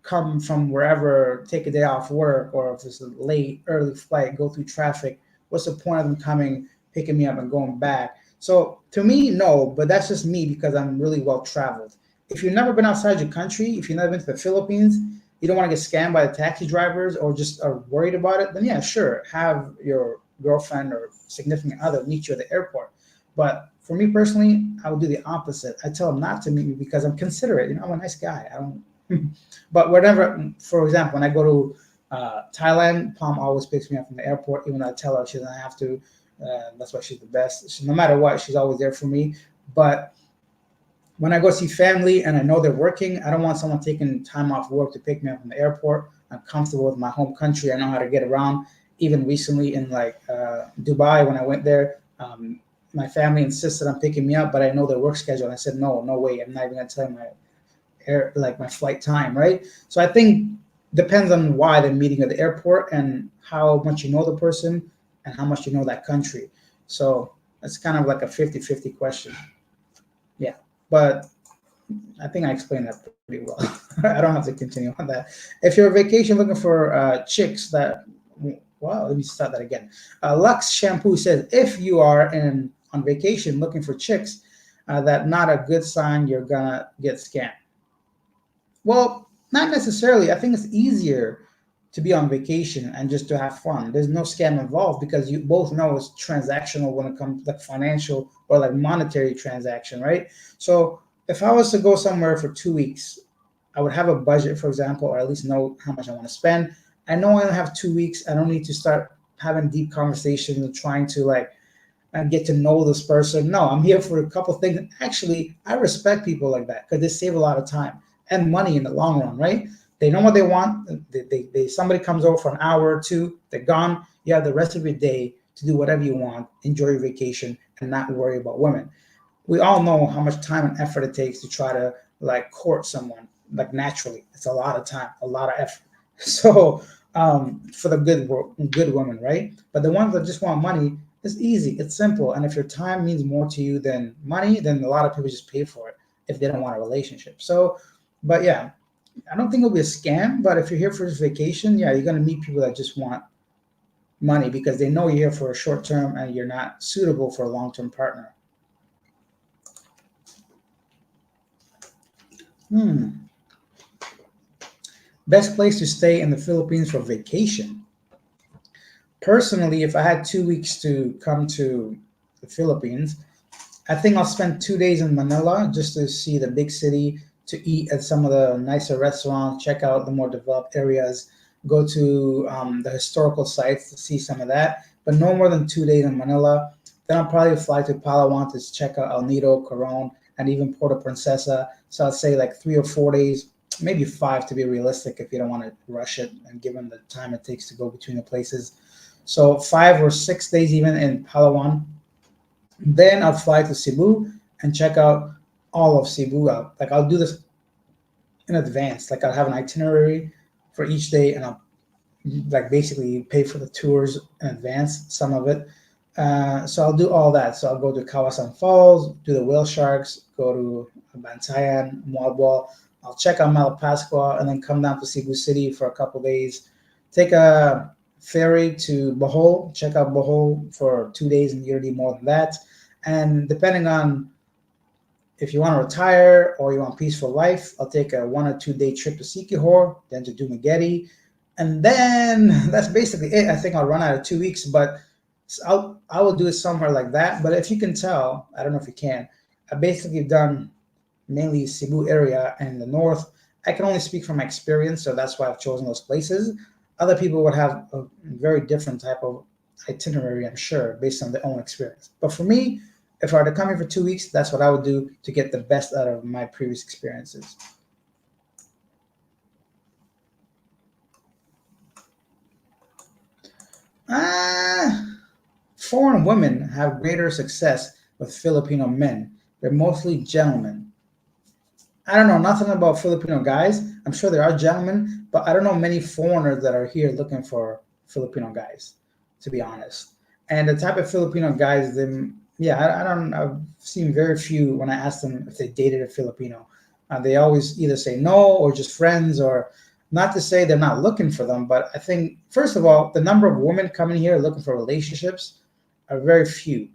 come from wherever, take a day off work, or if it's a late, early flight, go through traffic. What's the point of them coming, picking me up, and going back? So to me, no, but that's just me because I'm really well traveled. If you've never been outside your country, if you've never been to the Philippines, you don't want to get scammed by the taxi drivers or just are worried about it, then yeah, sure, have your girlfriend or significant other meet you at the airport. But for me personally, I would do the opposite. I tell them not to meet me because I'm considerate. You know, I'm a nice guy. I don't. But whenever, for example, when I go to Thailand, Palm always picks me up from the airport, even though I tell her she doesn't have to. That's why she's the best. No matter what, she's always there for me. But when I go see family and I know they're working, I don't want someone taking time off work to pick me up from the airport. I'm comfortable with my home country. I know how to get around. Even recently in like Dubai, when I went there, my family insisted on picking me up, but I know their work schedule. And I said, no, no way. I'm not even gonna tell you my flight time, right? So I think depends on why they're meeting at the airport and how much you know the person and how much you know that country. So it's kind of like a 50-50 question. Yeah. But I think I explained that pretty well. I don't have to continue on that. If you're on vacation looking for chicks that, well, let me start that again. Lux Shampoo says, if you are in on vacation looking for chicks, that not a good sign you're gonna get scammed. Well, not necessarily. I think it's easier to be on vacation and just to have fun. There's no scam involved because you both know it's transactional when it comes like financial or like monetary transaction, right? So if I was to go somewhere for 2 weeks, I would have a budget, for example, or at least know how much I want to spend. I know I only have 2 weeks. I don't need to start having deep conversations and trying to like and get to know this person. No, I'm here for a couple of things. Actually, I respect people like that because they save a lot of time and money in the long run, right? They know what they want. Somebody comes over for an hour or two, they're gone. You have the rest of your day to do whatever you want, enjoy your vacation, and not worry about women. We all know how much time and effort it takes to try to like court someone like naturally. It's a lot of time, a lot of effort. So for the good women, right? But the ones that just want money, it's easy, it's simple, and if your time means more to you than money, then a lot of people just pay for it if they don't want a relationship. So, but yeah, I don't think it'll be a scam. But if you're here for this vacation, yeah, you're gonna meet people that just want money because they know you're here for a short term and you're not suitable for a long term partner. Hmm. Best place to stay in the Philippines for vacation. Personally, if I had 2 weeks to come to the Philippines, I think I'll spend 2 days in Manila just to see the big city, to eat at some of the nicer restaurants, check out the more developed areas, go to the historical sites to see some of that. But no more than 2 days in Manila. Then I'll probably fly to Palawan to check out El Nido, Coron, and even Puerto Princesa. So I'd say like 3 or 4 days, maybe five to be realistic if you don't want to rush it and given the time it takes to go between the places. So 5 or 6 days even in Palawan. Then I'll fly to Cebu and check out all of Cebu out. Like I'll do this in advance. Like I'll have an itinerary for each day, and I'll like basically pay for the tours in advance, some of it. So I'll do all that. So I'll go to Kawasan Falls, do the whale sharks, go to Bantayan, Moalboal. I'll check out Malapascua, and then come down to Cebu City for a couple days. Take a ferry to Bohol, check out Bohol for 2 days and yearly more than that. And depending on if you want to retire or you want peaceful life, I'll take a 1 or 2 day trip to Siquijor, then to Dumaguete, and then that's basically it. I think I'll run out of 2 weeks, but I will do it somewhere like that. But if you can tell, I don't know if you can, I basically done mainly Cebu area and the north. I can only speak from my experience, so that's why I've chosen those places. Other people would have a very different type of itinerary, I'm sure, based on their own experience. But for me, if I were to come here for 2 weeks, that's what I would do to get the best out of my previous experiences. Ah, foreign women have greater success with Filipino men. They're mostly gentlemen. I don't know nothing about Filipino guys. I'm sure there are gentlemen, but I don't know many foreigners that are here looking for Filipino guys, to be honest. And the type of Filipino guys, them, yeah, I don't. I've seen very few when I ask them if they dated a Filipino. They always either say no or just friends, or not to say they're not looking for them. But I think first of all, the number of women coming here looking for relationships are very few.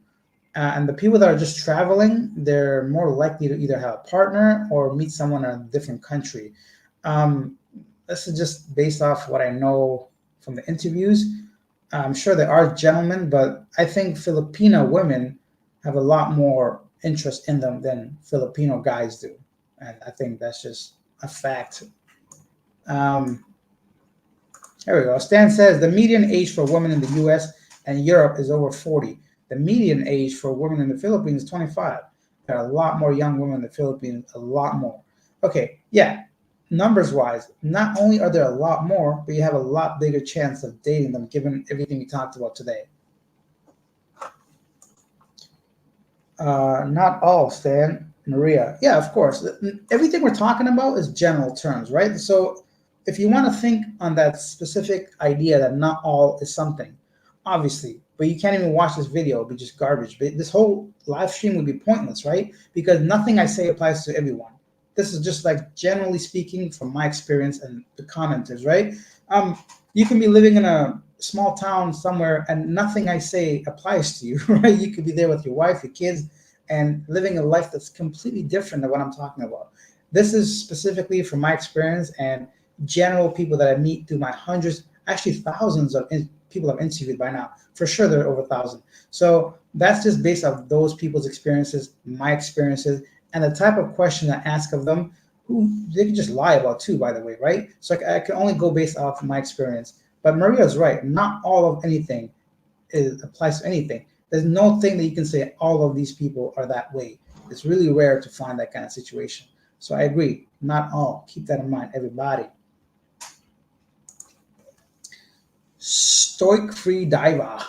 And the people that are just traveling, they're more likely to either have a partner or meet someone in a different country. Um, this is just based off what I know from the interviews. I'm sure there are gentlemen, but I think Filipino women have a lot more interest in them than Filipino guys do. And I think that's just a fact. Um, There we go. Stan says the median age for women in the US and Europe is over 40. The median age for women in the Philippines is 25. There are a lot more young women in the Philippines, a lot more. Okay, yeah, numbers wise, not only are there a lot more, but you have a lot bigger chance of dating them given everything we talked about today. Not all, Stan. Maria. Yeah, of course. Everything we're talking about is general terms, right? So if you want to think on that specific idea that not all is something, obviously, but you can't even watch this video, it'll be just garbage. But this whole live stream would be pointless, right? Because nothing I say applies to everyone. This is just like generally speaking from my experience and the commenters, right? Um, you can be living in a small town somewhere and nothing I say applies to you, right? You could be there with your wife, your kids, and living a life that's completely different than what I'm talking about. This is specifically from my experience and general people that I meet through my hundreds, actually thousands of people I've interviewed by now. For sure, there are over 1,000. So that's just based off those people's experiences, my experiences, and the type of question I ask of them, who they can just lie about too, by the way, right? So I can only go based off my experience. But Maria's right. Not all of anything applies to anything. There's no thing that you can say all of these people are that way. It's really rare to find that kind of situation. So I agree. Not all. Keep that in mind, everybody. Stoic free diver.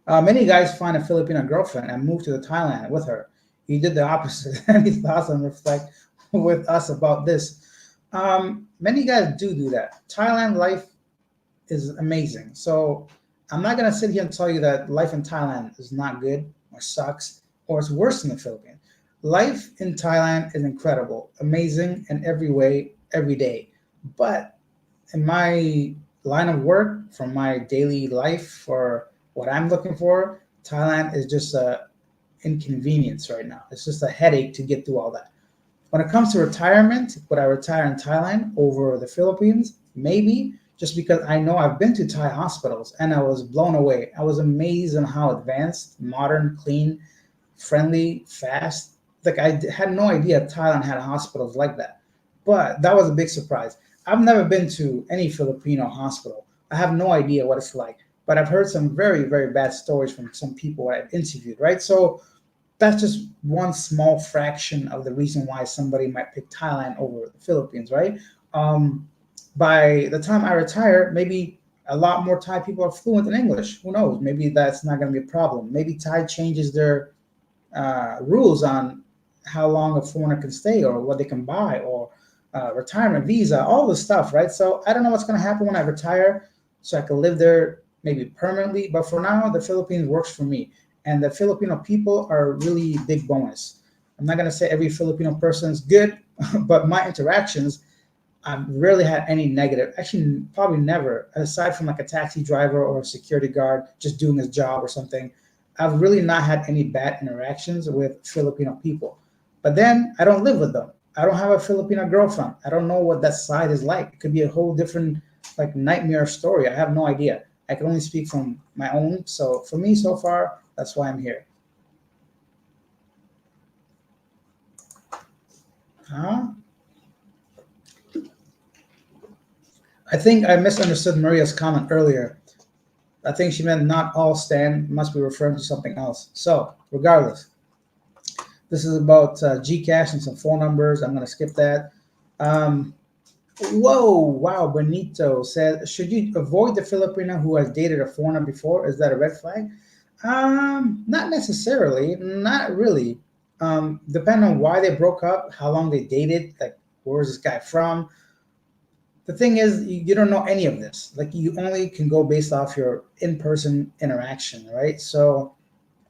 Many guys find a Filipino girlfriend and move to the Thailand with her. He did the opposite. Any thoughts and reflect with us about this? Many guys do that. Thailand life is amazing. So I'm not gonna sit here and tell you that life in Thailand is not good or sucks or it's worse than the Philippines. Life in Thailand is incredible, amazing in every way, every day. But in my line of work, from my daily life, for what I'm looking for, Thailand is just a inconvenience right now. It's just a headache to get through all that. When it comes to retirement, would I retire in Thailand over the Philippines? Maybe, just because I know I've been to Thai hospitals and I was blown away. I was amazed on how advanced, modern, clean, friendly, fast. Like had no idea Thailand had hospitals like that. But that was a big surprise. I've never been to any Filipino hospital. I have no idea what it's like. But I've heard some very, very bad stories from some people I've interviewed, right? So that's just one small fraction of the reason why somebody might pick Thailand over the Philippines, right? Um, by the time I retire, maybe a lot more Thai people are fluent in English. Who knows? Maybe that's not going to be a problem. Maybe Thai changes their rules on how long a foreigner can stay or what they can buy or retirement visa, all this stuff, right? So I don't know what's going to happen when I retire, so I can live there maybe permanently. But for now, the Philippines works for me, and the Filipino people are a really big bonus. I'm not going to say every Filipino person is good, but my interactions, I've rarely had any negative. Actually, probably never, aside from like a taxi driver or a security guard just doing his job or something. I've really not had any bad interactions with Filipino people. But then I don't live with them. I don't have a Filipino girlfriend. I don't know what that side is like. It could be a whole different like nightmare story. I have no idea. I can only speak from my own. So for me so far, that's why I'm here. Huh? I think I misunderstood Maria's comment earlier. I think she meant not all stand must be referring to something else. So regardless, this is about Gcash and some phone numbers. I'm going to skip that. Um, Whoa, wow, Benito said, should you avoid the Filipino who has dated a foreigner before? Is that a red flag? Not necessarily, not really. Depending on why they broke up, how long they dated, like where's this guy from. The thing is, you don't know any of this. Like you only can go based off your in-person interaction, right? So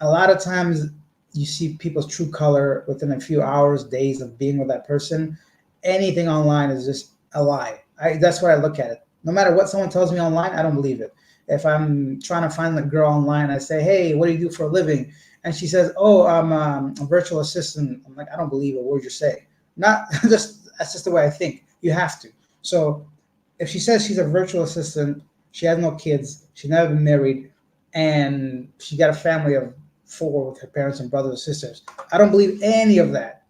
a lot of times you see people's true color within a few hours, days of being with that person. Anything online is just a lie. That's why I look at it. No matter what someone tells me online, I don't believe it. If I'm trying to find a girl online, I say, "Hey, what do you do for a living?" And she says, "Oh, I'm a virtual assistant." I'm like, I don't believe a word you say. Not just that's just the way I think. You have to. So if she says she's a virtual assistant, she has no kids, she's never been married, and she got a family of four with her parents and brothers and sisters, I don't believe any of that.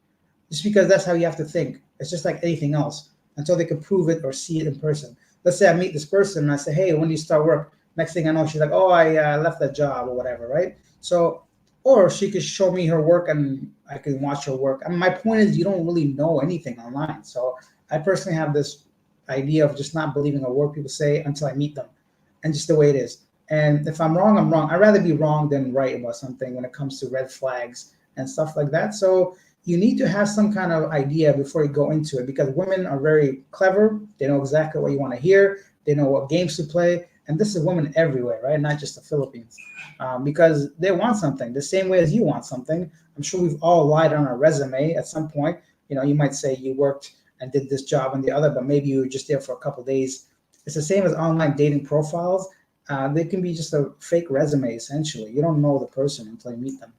Just because that's how you have to think. It's just like anything else until they can prove it or see it in person. Let's say I meet this person and I say, "Hey, when do you start work?" Next thing I know, she's like, "Oh, I left that job or whatever," right? So, or she could show me her work and I can watch her work. I mean, my point is, you don't really know anything online. So, I personally have this idea of just not believing a word people say until I meet them, and just the way it is. And if I'm wrong, I'm wrong. I'd rather be wrong than right about something when it comes to red flags and stuff like that. So you need to have some kind of idea before you go into it because women are very clever. They know exactly what you want to hear. They know what games to play. And this is women everywhere, right? Not just the Philippines. Because they want something the same way as you want something. I'm sure we've all lied on our resume at some point. You know, you might say you worked and did this job and the other, but maybe you were just there for a couple of days. It's the same as online dating profiles. They can be just a fake resume, essentially. You don't know the person until you meet them.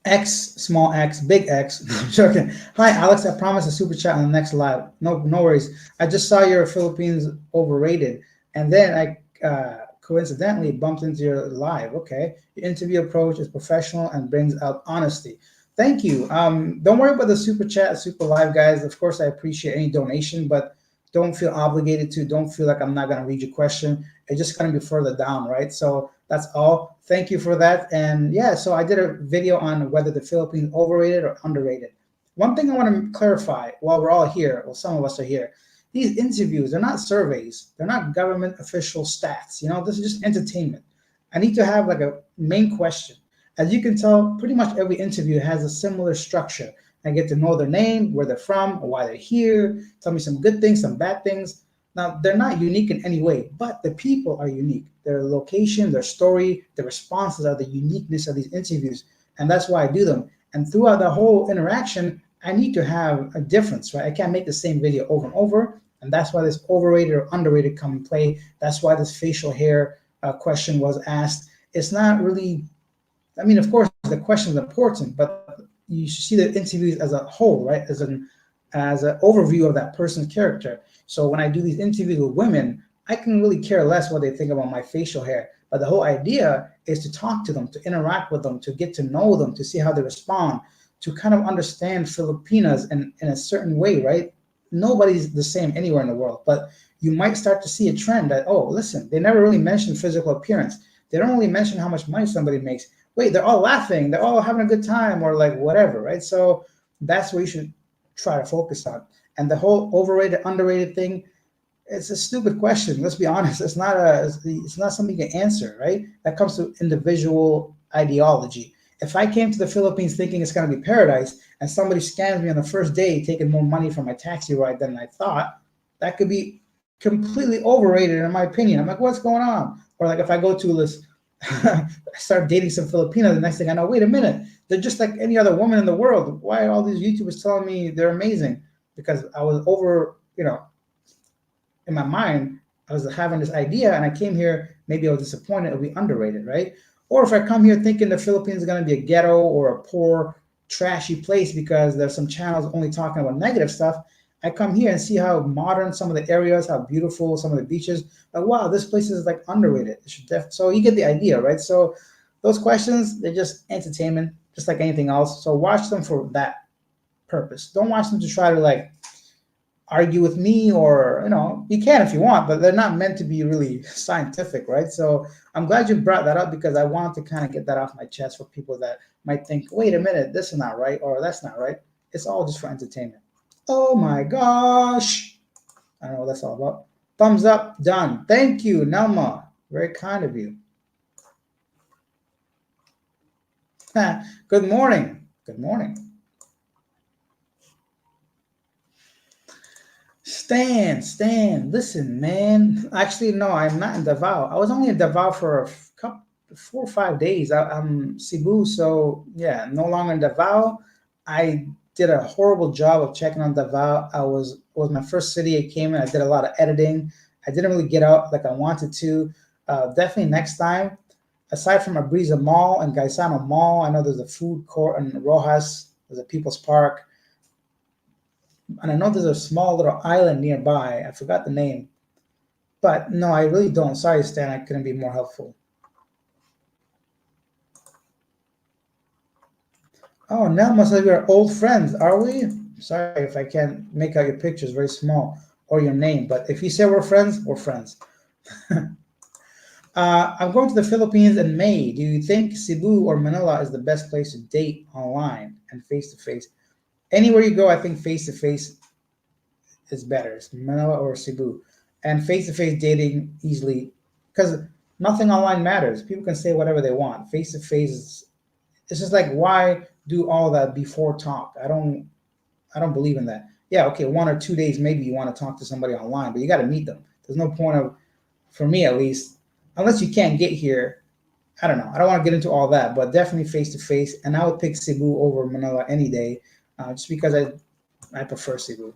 X, small x, big X. No, I'm joking. Hi, Alex. I promise a super chat on the next live. No, no worries. I just saw your Philippines overrated, and then I coincidentally bumped into your live. Okay, your interview approach is professional and brings out honesty. Thank you. Don't worry about the super chat, super live, guys. Of course, I appreciate any donation, but don't feel obligated to. Don't feel like I'm not gonna read your question. It's just gonna be further down, right? So that's all. Thank you for that. And yeah, so I did a video on whether the Philippines overrated or underrated. One thing I want to clarify while we're all here, well, some of us are here, these interviews, they're not surveys, they're not government official stats. This is just entertainment. I need to have like a main question. As you can tell, pretty much every interview has a similar structure. I get to know their name, where they're from, why they're here, tell me some good things, some bad things. Now, they're not unique in any way, but the people are unique. Their location, their story, their responses are the uniqueness of these interviews. And that's why I do them. And throughout the whole interaction, I need to have a difference, right? I can't make the same video over and over. And that's why this overrated or underrated come in play. That's why this facial hair question was asked. It's not really, I mean, of course, the question is important, but you should see the interviews as a whole, right? As an overview of that person's character. So when I do these interviews with women, I can really care less what they think about my facial hair. But the whole idea is to talk to them, to interact with them, to get to know them, to see how they respond, to kind of understand Filipinas in a certain way, right? Nobody's the same anywhere in the world, but you might start to see a trend that, oh, listen, they never really mention physical appearance. They don't really mention how much money somebody makes. Wait, they're all laughing, they're all having a good time, or like whatever, right? So that's what you should try to focus on. And the whole overrated, underrated thing, it's a stupid question. Let's be honest. It's not something you can answer, right? That comes to individual ideology. If I came to the Philippines thinking it's going to be paradise and somebody scams me on the first day taking more money from my taxi ride than I thought, that could be completely overrated in my opinion. I'm like, what's going on? Or like if I go to this, I start dating some Filipina, the next thing I know, wait a minute, they're just like any other woman in the world. Why are all these YouTubers telling me they're amazing? Because I was in my mind, I was having this idea and I came here, maybe I was disappointed, it'll be underrated, right? Or if I come here thinking the Philippines is going to be a ghetto or a poor, trashy place because there's some channels only talking about negative stuff, I come here and see how modern some of the areas, how beautiful some of the beaches. Like, wow, this place is like underrated. So you get the idea, right? So those questions, they're just entertainment, just like anything else. So watch them for that purpose. Don't watch them to try to like argue with me, or you can if you want, but they're not meant to be really scientific, right? So I'm glad you brought that up because I want to kind of get that off my chest for people that might think, wait a minute, this is not right or that's not right. It's all just for entertainment. Oh my gosh, I don't know what that's all about. Thumbs up, done. Thank you, Nelma, very kind of you. Good morning. Good morning. Stan, listen, man. Actually, no, I'm not in Davao. I was only in Davao for a couple, 4 or 5 days. I'm Cebu, so yeah, no longer in Davao. I did a horrible job of checking on Davao. It was my first city I came in. I did a lot of editing. I didn't really get out like I wanted to. Definitely next time. Aside from Abriza Mall and Gaisano Mall, I know there's a food court in Rojas. There's a People's Park, and I know there's a small little island nearby. I forgot the name, but no, I really don't. Sorry, Stan, I couldn't be more helpful. Oh, now must have your old friends, are we? Sorry if I can't make out your pictures very small or your name, but if you say we're friends, we're friends. I'm going to the Philippines in May. Do you think Cebu or Manila is the best place to date online and face to face? Anywhere you go, I think face to face is better. It's Manila or Cebu, and face to face dating easily because nothing online matters. People can say whatever they want. Face to face, it's just like why do all that before talk? I don't believe in that. Yeah, okay, 1 or 2 days maybe you want to talk to somebody online, but you got to meet them. There's no point of, for me at least, unless you can't get here. I don't know. I don't want to get into all that, but definitely face to face. And I would pick Cebu over Manila any day, just because I prefer Cebu.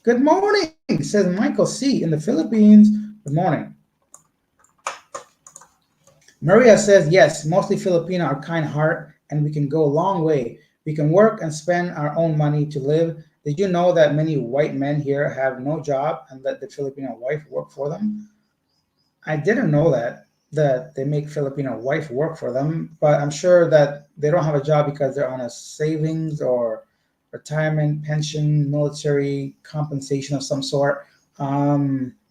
Good morning, says Michael C. in the Philippines. Good morning. Maria says, yes, mostly Filipino are kind heart and we can go a long way. We can work and spend our own money to live. Did you know that many white men here have no job and let the Filipino wife work for them? I didn't know that they make Filipino wife work for them, but I'm sure that they don't have a job because they're on a savings or retirement, pension, military compensation of some sort.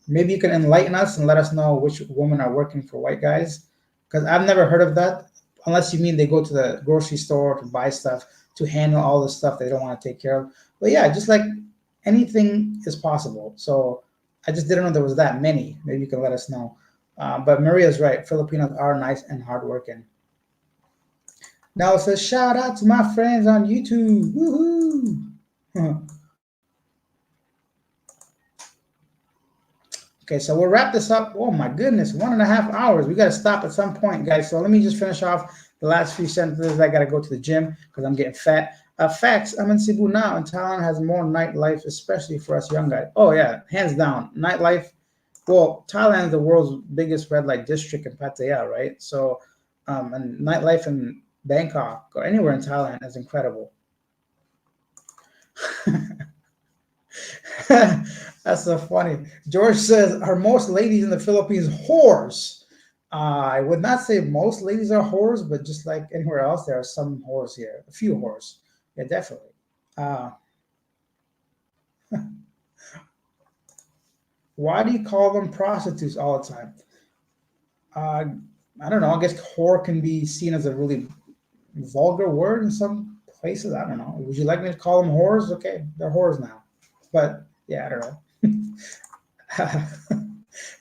Maybe you can enlighten us and let us know which women are working for white guys, because I've never heard of that. Unless you mean they go to the grocery store to buy stuff to handle all the stuff they don't want to take care of. But yeah, just like anything is possible. So I just didn't know there was that many. Maybe you can let us know. But Maria's right. Filipinos are nice and hardworking. Now it says, shout out to my friends on YouTube. Woohoo! Okay, so we'll wrap this up. Oh my goodness, 1.5 hours. We got to stop at some point, guys. So let me just finish off the last few sentences. I got to go to the gym because I'm getting fat. Facts, I'm in Cebu now, and Thailand has more nightlife, especially for us young guys. Oh, yeah, hands down. Nightlife. Well, Thailand is the world's biggest red light district in Pattaya, right? So, and nightlife in Bangkok or anywhere in Thailand is incredible. That's so funny. George says, are most ladies in the Philippines whores? I would not say most ladies are whores, but just like anywhere else, there are some whores here. A few whores. Yeah, definitely. Uh, why do you call them prostitutes all the time? Uh, I don't know. I guess whore can be seen as a really vulgar word in some places. I don't know. Would you like me to call them whores? Okay, they're whores now. But yeah, I don't know.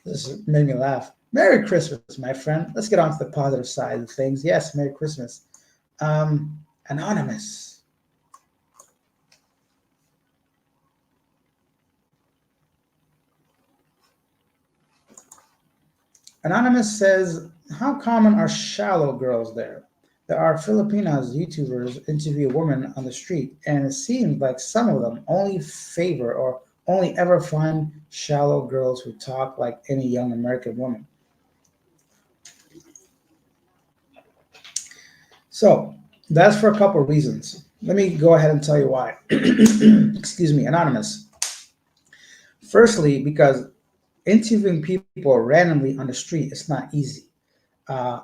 This made me laugh. Merry Christmas, my friend. Let's get on to the positive side of things. Yes, Merry Christmas. Anonymous. Anonymous says, how common are shallow girls there? There are Filipinas YouTubers interview women on the street, and it seems like some of them only favor or only ever find shallow girls who talk like any young American woman. So that's for a couple of reasons. Let me go ahead and tell you why. Excuse me, Anonymous. Firstly, because interviewing people randomly on the street is not easy. Uh,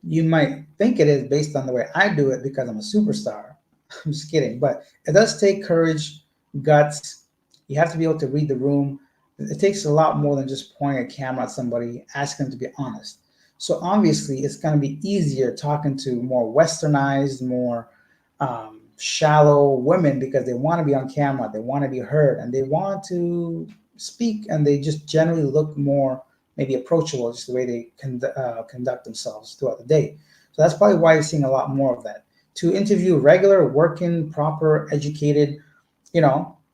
you might think it is based on the way I do it because I'm a superstar. I'm just kidding, but it does take courage, guts. You have to be able to read the room. It takes a lot more than just pointing a camera at somebody, asking them to be honest. So obviously, it's going to be easier talking to more westernized, more shallow women because they want to be on camera, they want to be heard, and they want to speak, and they just generally look more maybe approachable, just the way they conduct themselves throughout the day. So that's probably why you're seeing a lot more of that. To interview regular, working, proper, educated,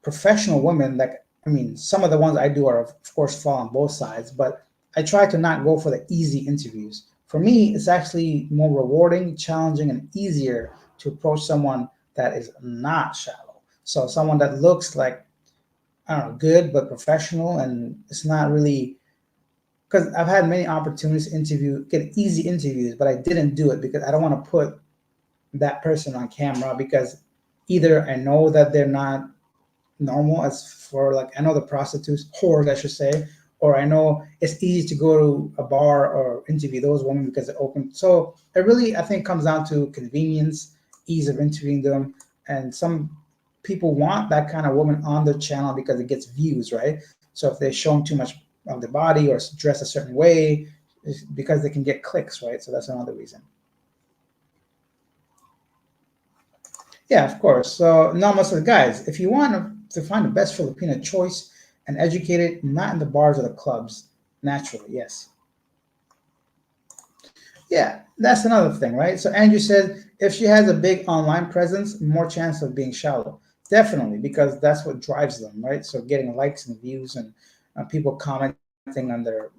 professional women, like, I mean, some of the ones I do are, of course, fall on both sides, but I try to not go for the easy interviews. For me, it's actually more rewarding, challenging, and easier to approach someone that is not shallow. So someone that looks like, I don't know, good but professional, and it's not really, because I've had many opportunities to get easy interviews, but I didn't do it because I don't want to put that person on camera because either I know that they're not normal, as for like I know the prostitutes, whores I should say, or I know it's easy to go to a bar or interview those women because they're open. So it really, I think, comes down to convenience, ease of interviewing them, and some people want that kind of woman on their channel because it gets views, right? So if they're showing too much of their body or dress a certain way, it's because they can get clicks, right? So that's another reason. Yeah, of course. So now, most of the guys, if you want to find the best Filipino choice and educate it, not in the bars or the clubs, naturally, yes. Yeah, that's another thing, right? So Andrew said if she has a big online presence, more chance of being shallow. Definitely, because that's what drives them, right? So getting likes and views and people commenting on their,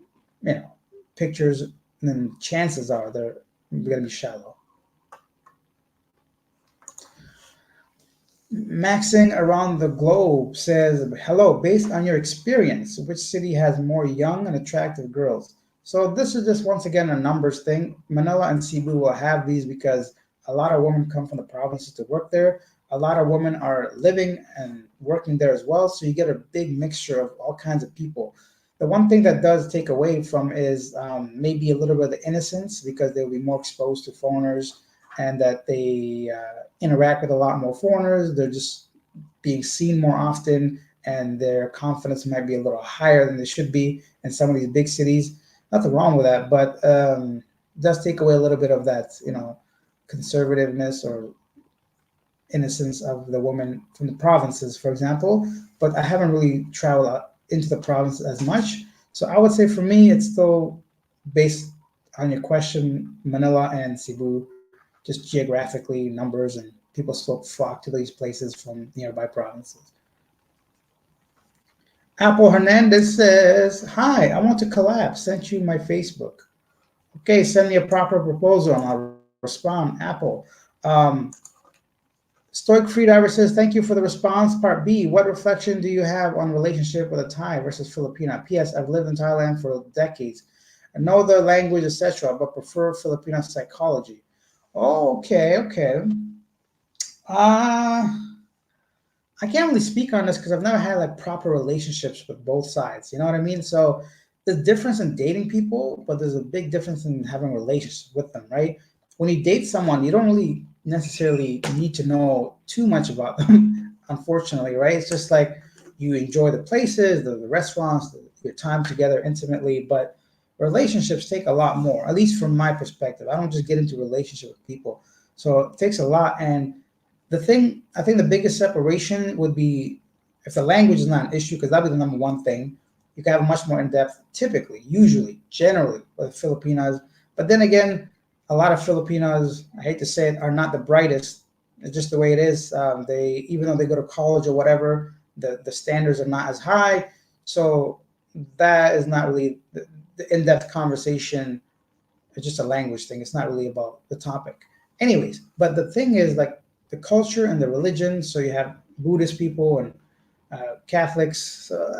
you know, pictures, then chances are they're going to be shallow. Maxing around the globe says, hello, based on your experience, which city has more young and attractive girls? So this is just once again a numbers thing. Manila and Cebu will have these because a lot of women come from the provinces to work there. A lot of women are living and working there as well. So you get a big mixture of all kinds of people. The one thing that does take away from is maybe a little bit of the innocence because they'll be more exposed to foreigners and that they interact with a lot more foreigners. They're just being seen more often, and their confidence might be a little higher than they should be in some of these big cities. Nothing wrong with that, but it does take away a little bit of that, conservativeness or innocence of the woman from the provinces, for example. But I haven't really traveled out into the province as much. So I would say for me, it's still based on your question, Manila and Cebu, just geographically, numbers, and people still flock to these places from nearby provinces. Apple Hernandez says, hi, I want to collab. Sent you my Facebook. Okay, send me a proper proposal and I'll respond. Apple. Um, Stoic Freediver says, thank you for the response. Part B, what reflection do you have on relationship with a Thai versus Filipina? P.S. I've lived in Thailand for decades. I know the language, etc., but prefer Filipino psychology. Oh, okay, okay. Uh, I can't really speak on this because I've never had like proper relationships with both sides. You know what I mean? So there's a difference in dating people, but there's a big difference in having relationships with them, right? When you date someone, you don't really necessarily need to know too much about them, unfortunately, right? It's just like you enjoy the places, the restaurants, your time together intimately, but relationships take a lot more, at least from my perspective. I don't just get into a relationship with people. So it takes a lot. And the thing, I think the biggest separation would be if the language is not an issue, because that'd be the number one thing. You can have a much more in depth, typically, usually, generally, with Filipinas. But then again, a lot of Filipinos, I hate to say it, are not the brightest. It's just the way it is. They, even though they go to college or whatever, the standards are not as high. So that is not really the in depth conversation. It's just a language thing. It's not really about the topic. Anyways, but the thing is like the culture and the religion. So you have Buddhist people and Catholics. So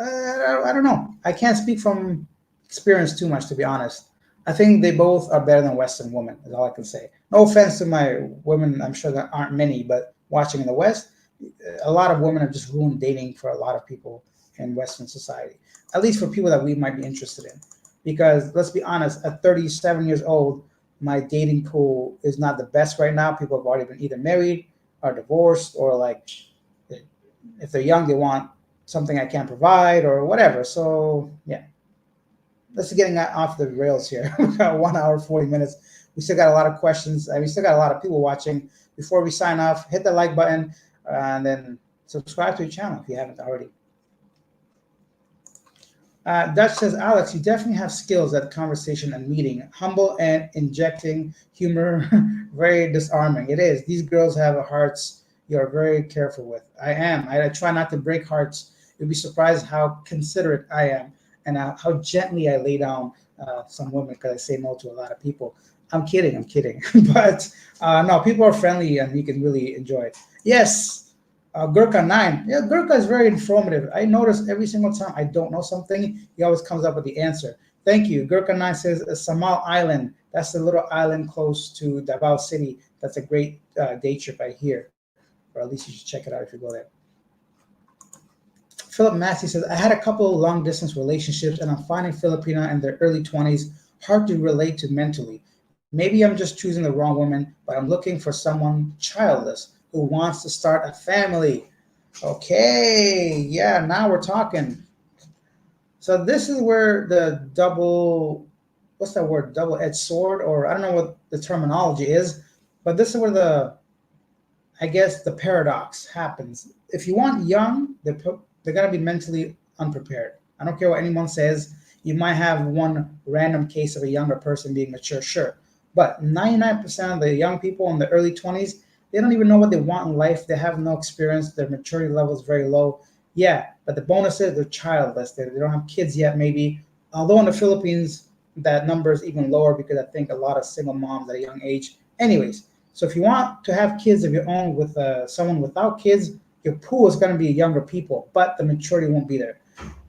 I don't know. I can't speak from experience too much, to be honest. I think they both are better than Western women. Is all I can say. No offense to my women. I'm sure there aren't many, but watching in the West, a lot of women have just ruined dating for a lot of people in Western society. At least for people that we might be interested in. Because let's be honest, at 37 years old, my dating pool is not the best right now. People have already been either married or divorced, or like if they're young, they want something I can't provide or whatever. So yeah, let's getting off the rails here. We got 1 hour 40 minutes. We still got a lot of questions. We still got a lot of people watching. Before we sign off, hit the like button and then subscribe to the channel if you haven't already. Dutch says, Alex, you definitely have skills at conversation and meeting. Humble and injecting humor, very disarming. It is. These girls have hearts you're very careful with. I am. I try not to break hearts. You'd be surprised how considerate I am and how gently I lay down some women because I say no to a lot of people. I'm kidding. I'm kidding. But no, people are friendly and you can really enjoy it. Yes, Gurkha 9. Yeah, Gurkha is very informative. I notice every single time I don't know something, he always comes up with the answer. Thank you. Gurkha 9 says Samal Island. That's the little island close to Davao City. That's a great day trip, I hear. Or at least you should check it out if you go there. Philip Massey says, I had a couple of long distance relationships and I'm finding Filipina in their early 20s hard to relate to mentally. Maybe I'm just choosing the wrong woman, but I'm looking for someone childless who wants to start a family. Okay, yeah, now we're talking. So this is where the what's that word, double-edged sword, or I don't know what the terminology is, but this is where I guess the paradox happens. If you want young, they're gonna be mentally unprepared. I don't care what anyone says. You might have one random case of a younger person being mature, sure, but 99% of the young people in the early 20s, they don't even know what they want in life. They have no experience. Their maturity level is very low. Yeah, but the bonus is they're childless. They don't have kids yet, maybe. Although in the Philippines, that number is even lower because I think a lot of single moms at a young age. Anyways, So if you want to have kids of your own with someone without kids, your pool is going to be younger people, but the maturity won't be there.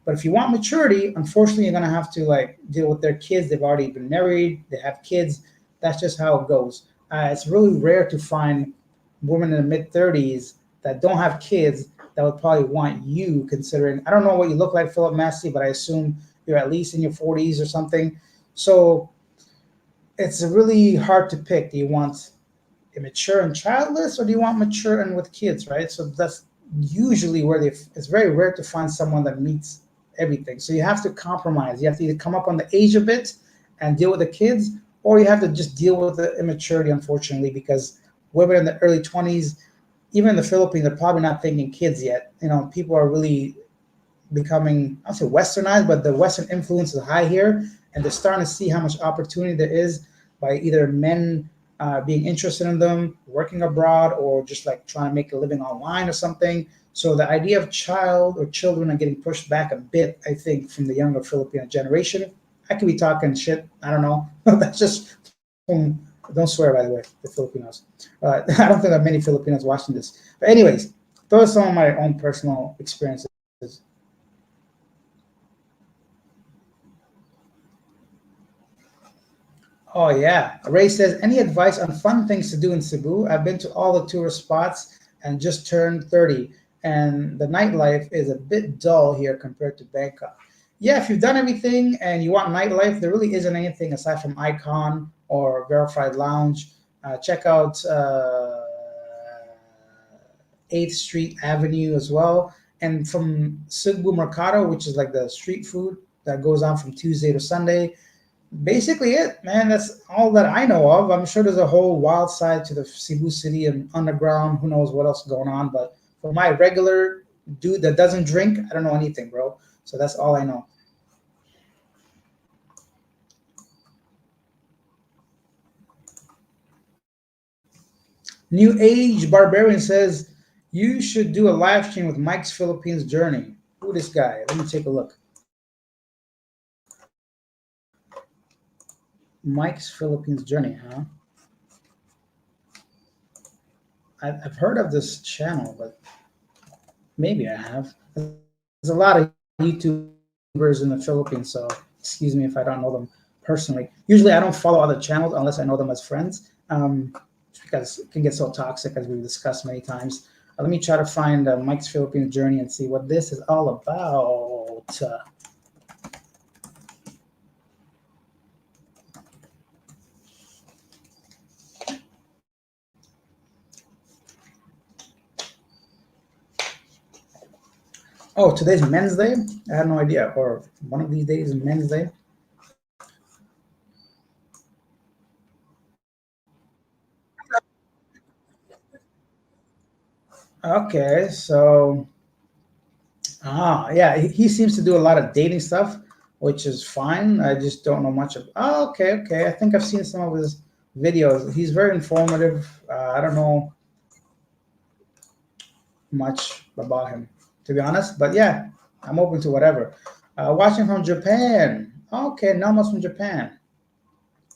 But if you want maturity, unfortunately, you're gonna have to like deal with their kids. They've already been married. They have kids. That's just how it goes. It's really rare to find women in the mid 30s that don't have kids that would probably want you. Considering I don't know what you look like, Philip Massey, but I assume you're at least in your 40s or something. So it's really hard to pick. Do you want immature and childless, or do you want mature and with kids, right? So that's usually where it's very rare to find someone that meets everything. So you have to compromise. You have to either come up on the age a bit and deal with the kids, or you have to just deal with the immaturity, unfortunately, because women in the early 20s, even in the Philippines, they're probably not thinking kids yet. People are really becoming, I'll say westernized, but the Western influence is high here, and they're starting to see how much opportunity there is by either men being interested in them, working abroad, or just like trying to make a living online or something. So the idea of child or children are getting pushed back a bit, I think, from the younger Filipino generation. I could be talking shit. I don't know. That's just from, don't swear, by the way, the Filipinos. I don't think there are many Filipinos watching this. But anyways, those are some of my own personal experiences. Oh yeah. Ray says, any advice on fun things to do in Cebu? I've been to all the tourist spots and just turned 30, and the nightlife is a bit dull here compared to Bangkok. Yeah, if you've done everything and you want nightlife, there really isn't anything aside from Icon or Verified Lounge. Check out 8th Street Avenue as well. And from Cebu Mercado, which is like the street food that goes on from Tuesday to Sunday, basically it, man. That's all that I know of. I'm sure there's a whole wild side to the Cebu city and underground. Who knows what else is going on? But for my regular dude that doesn't drink, I don't know anything, bro. So that's all I know. New Age Barbarian says you should do a live stream with Mike's Philippines journey. Who this guy? Let me take a look. Mike's Philippines journey, huh? I've heard of this channel, but maybe I have. There's a lot of YouTubers in the Philippines, so excuse me if I don't know them personally. Usually, I don't follow other channels unless I know them as friends, because it can get so toxic, as we've discussed many times. Let me try to find Mike's Philippines journey and see what this is all about. Oh, today's Men's Day? I had no idea. Or one of these days is Men's Day. Okay, so yeah, he seems to do a lot of dating stuff, which is fine. I just don't know much of. Oh, okay, okay. I think I've seen some of his videos. He's very informative. I don't know much about him, to be honest, but yeah, I'm open to whatever. Watching from Japan. Okay, Nama's from Japan.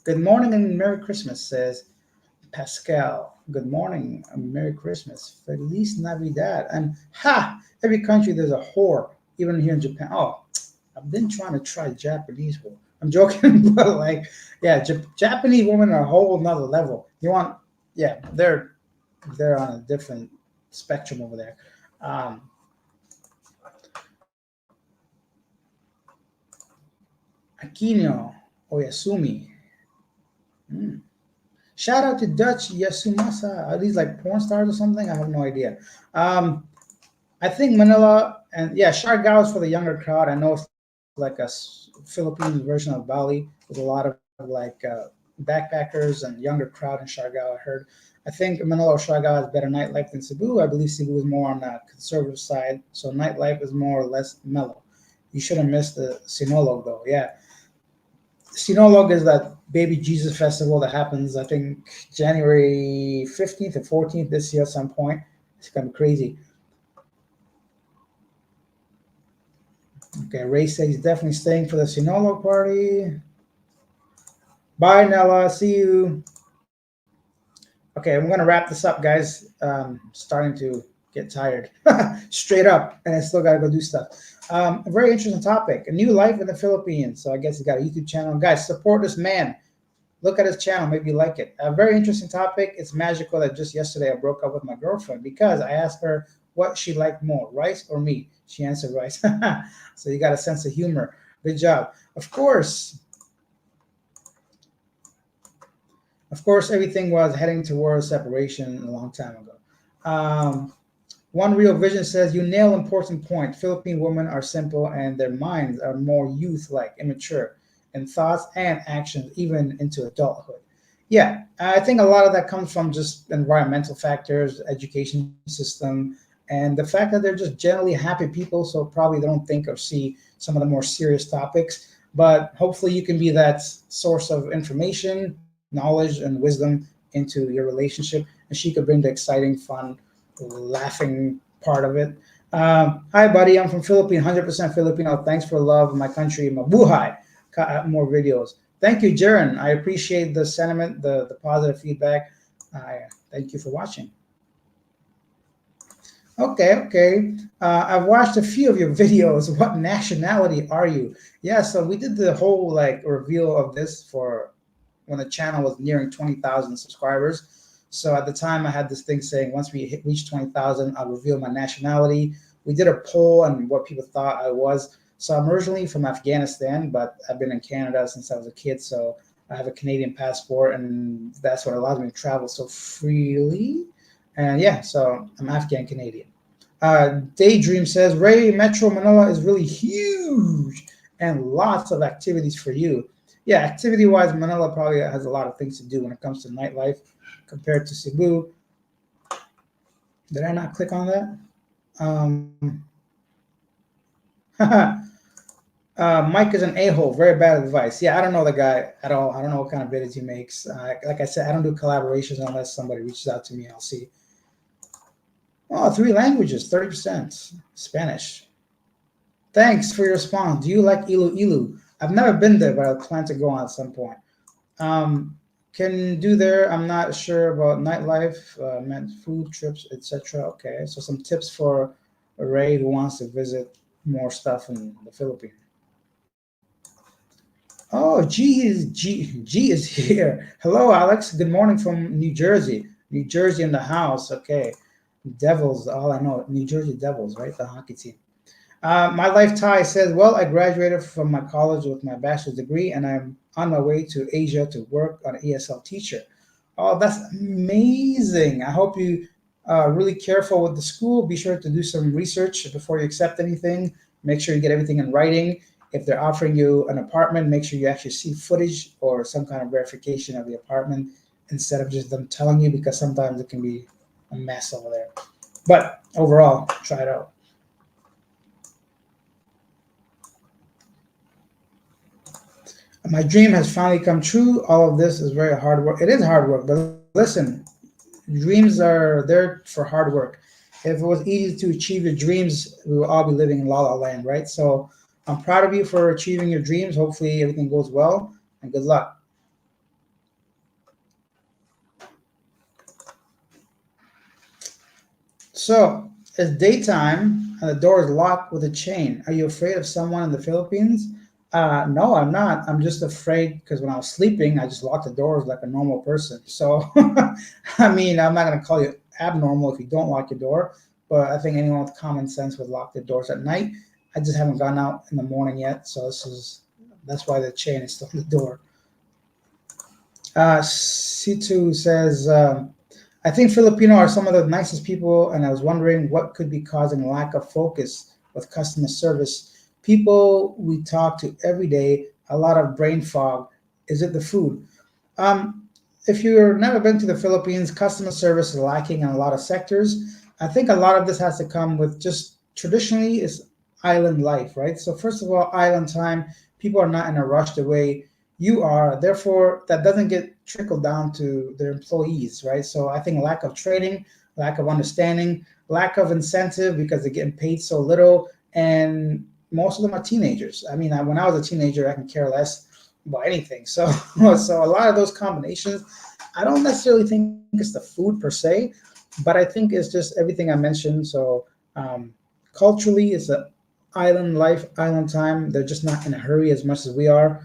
Good morning and Merry Christmas, says Pascal. Good morning and Merry Christmas. Feliz Navidad. And ha! Every country there's a whore, even here in Japan. Oh, I've been trying to try Japanese whore. I'm joking, but like, yeah, Japanese women are a whole nother level. You want, yeah, they're on a different spectrum over there. Um, Aquino Oyasumi. Hmm. Shout out to Dutch Yasumasa. Are these like porn stars or something? I have no idea. Um, I think Manila and yeah, Siargao is for the younger crowd. I know it's like a Philippines version of Bali with a lot of like backpackers and younger crowd in Siargao. I heard. I think Manila or Siargao has better nightlife than Cebu. I believe Cebu is more on the conservative side, so nightlife is more or less mellow. You shouldn't miss the Sinolog though. Yeah, Sinolog is that baby Jesus festival that happens, I think, January 15th or 14th this year at some point. It's kind of crazy. Okay, Ray said he's definitely staying for the Sinolog party. Bye, Nella. See you. Okay, I'm gonna wrap this up, guys. Starting to get tired, straight up, and I still gotta go do stuff. A very interesting topic: a new life in the Philippines. So I guess he's got a YouTube channel. Guys, support this man. Look at his channel. Maybe you like it. A very interesting topic. It's magical that just yesterday I broke up with my girlfriend because I asked her what she liked more, rice or meat. She answered rice. So you got a sense of humor. Good job. Of course, everything was heading towards separation a long time ago. Um, One Real Vision says, you nail important point. Philippine women are simple and their minds are more youth like, immature in thoughts and actions, even into adulthood. Yeah, I think a lot of that comes from just environmental factors, education system, and the fact that they're just generally happy people. So probably they don't think or see some of the more serious topics. But hopefully, you can be that source of information, knowledge, and wisdom into your relationship, and she could bring the exciting, fun, laughing part of it. Hi, buddy. I'm from Philippines, 100% Filipino. Thanks for love of my country. Mabuhay. More videos. Thank you, Jaren. I appreciate the sentiment, the positive feedback. Thank you for watching. Okay, okay. I've watched a few of your videos. What nationality are you? Yeah, so we did the whole like reveal of this for when the channel was nearing 20,000 subscribers. So at the time, I had this thing saying once we reach 20,000, I'll reveal my nationality. We did a poll on what people thought I was. So I'm originally from Afghanistan, but I've been in Canada since I was a kid. So I have a Canadian passport, and that's what allows me to travel so freely. And yeah, so I'm Afghan Canadian. Daydream says Ray, Metro Manila is really huge and lots of activities for you. Yeah, activity wise, Manila probably has a lot of things to do when it comes to nightlife compared to Cebu. Did I not click on that? Mike is an a-hole. Very bad advice. Yeah, I don't know the guy at all. I don't know what kind of videos he makes. Like I said, I don't do collaborations unless somebody reaches out to me. I'll see. Oh, three languages, 30%. Spanish. Thanks for your response. Do you like Iloilo? I've never been there, but I plan to go on at some point. Can do there. I'm not sure about nightlife, meant food trips, etc. Okay, so some tips for Ray who wants to visit more stuff in the Philippines. Oh, G is here. Hello, Alex. Good morning from New Jersey. New Jersey in the house. Okay, Devils. All I know, New Jersey Devils, right? The hockey team. My life tie says, well, I graduated from my college with my bachelor's degree, and I'm on my way to Asia to work on an ESL teacher. Oh, that's amazing. I hope you really careful with the school. Be sure to do some research before you accept anything. Make sure you get everything in writing. If they're offering you an apartment, make sure you actually see footage or some kind of verification of the apartment instead of just them telling you, because sometimes it can be a mess over there. But overall, try it out. My dream has finally come true. All of this is very hard work. It is hard work, but listen, dreams are there for hard work. If it was easy to achieve your dreams, we would all be living in La La Land, right? So I'm proud of you for achieving your dreams. Hopefully everything goes well, and good luck. So it's daytime and the door is locked with a chain. Are you afraid of someone in the Philippines? No, I'm not. I'm just afraid because when I was sleeping, I just locked the doors like a normal person. So, I mean, I'm not going to call you abnormal if you don't lock your door, but I think anyone with common sense would lock their doors at night. I just haven't gone out in the morning yet, so that's why the chain is still on the door. C2 says, I think Filipino are some of the nicest people, and I was wondering what could be causing lack of focus with customer service. People we talk to every day, a lot of brain fog. Is it the food? Um, if you've never been to the Philippines, customer service is lacking in a lot of sectors. I think a lot of this has to come with just traditionally is island life, right? So first of all, island time, people are not in a rush the way you are. Therefore, that doesn't get trickled down to their employees, right? So I think lack of training, lack of understanding, lack of incentive because they're getting paid so little, and most of them are teenagers. I mean, when I was a teenager, I can care less about anything. So, so a lot of those combinations, I don't necessarily think it's the food per se, but I think it's just everything I mentioned. So culturally, it's a island life, island time. They're just not in a hurry as much as we are.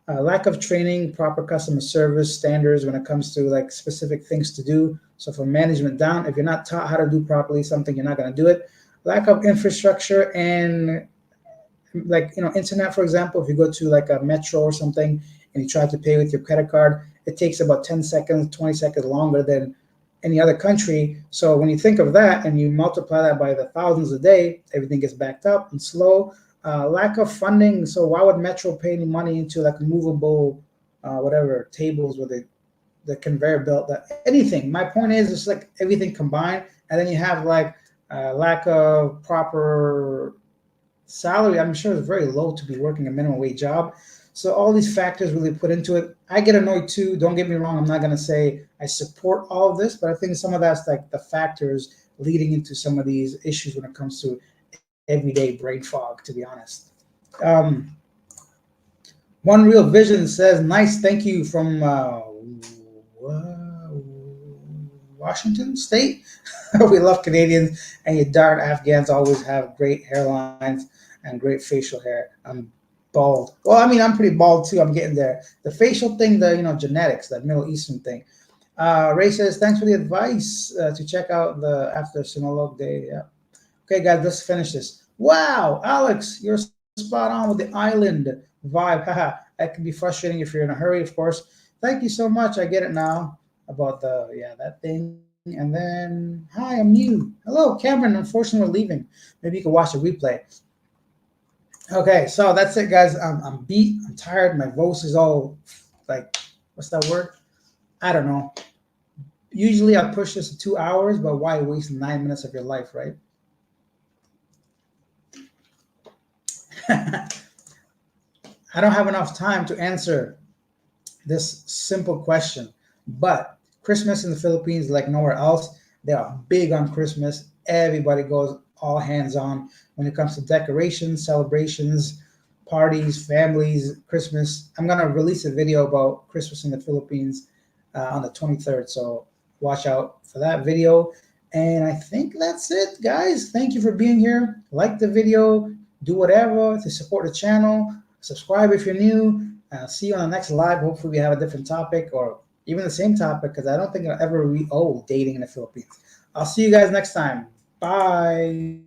Lack of training, proper customer service standards when it comes to like specific things to do. So from management down, if you're not taught how to do properly something, you're not going to do it. Lack of infrastructure and like internet, for example. If you go to like a metro or something and you try to pay with your credit card, it takes about 10 seconds, 20 seconds longer than any other country. So when you think of that and you multiply that by the thousands a day, everything gets backed up and slow. Lack of funding. So why would metro pay any money into like movable whatever tables with the conveyor belt, that anything? My point is it's like everything combined. And then you have like lack of proper salary. I'm sure it's very low to be working a minimum wage job. So all these factors really put into it. I get annoyed too. Don't get me wrong. I'm not going to say I support all of this, but I think some of that's like the factors leading into some of these issues when it comes to everyday brain fog, to be honest. Um, One Real Vision says, nice, thank you from Washington State. We love Canadians, and you darn Afghans always have great hairlines and great facial hair. I'm bald. Well, I mean, I'm pretty bald too. I'm getting there. The facial thing, the genetics, that Middle Eastern thing. Ray says, thanks for the advice to check out the after Sinolog Day. Yeah. Okay, guys, let's finish this. Wow, Alex, you're spot on with the island vibe. Haha, that can be frustrating if you're in a hurry, of course. Thank you so much. I get it now about that thing. And then, hi, I'm you. Hello, Cameron. Unfortunately, we're leaving. Maybe you can watch the replay. Okay, so that's it, guys. I'm beat. I'm tired. My voice is all like, what's that word? I don't know. Usually I push this to 2 hours, but why waste 9 minutes of your life, right? I don't have enough time to answer this simple question, but Christmas in the Philippines, like nowhere else, they are big on Christmas. Everybody goes all hands on when it comes to decorations, celebrations, parties, families, Christmas. I'm gonna release a video about Christmas in the Philippines on the 23rd, so watch out for that video. And I think that's it, guys. Thank you for being here. Like the video, do whatever to support the channel. Subscribe if you're new. See you on the next live. Hopefully, we have a different topic or even the same topic, because I don't think I'll ever dating in the Philippines. I'll see you guys next time. Bye.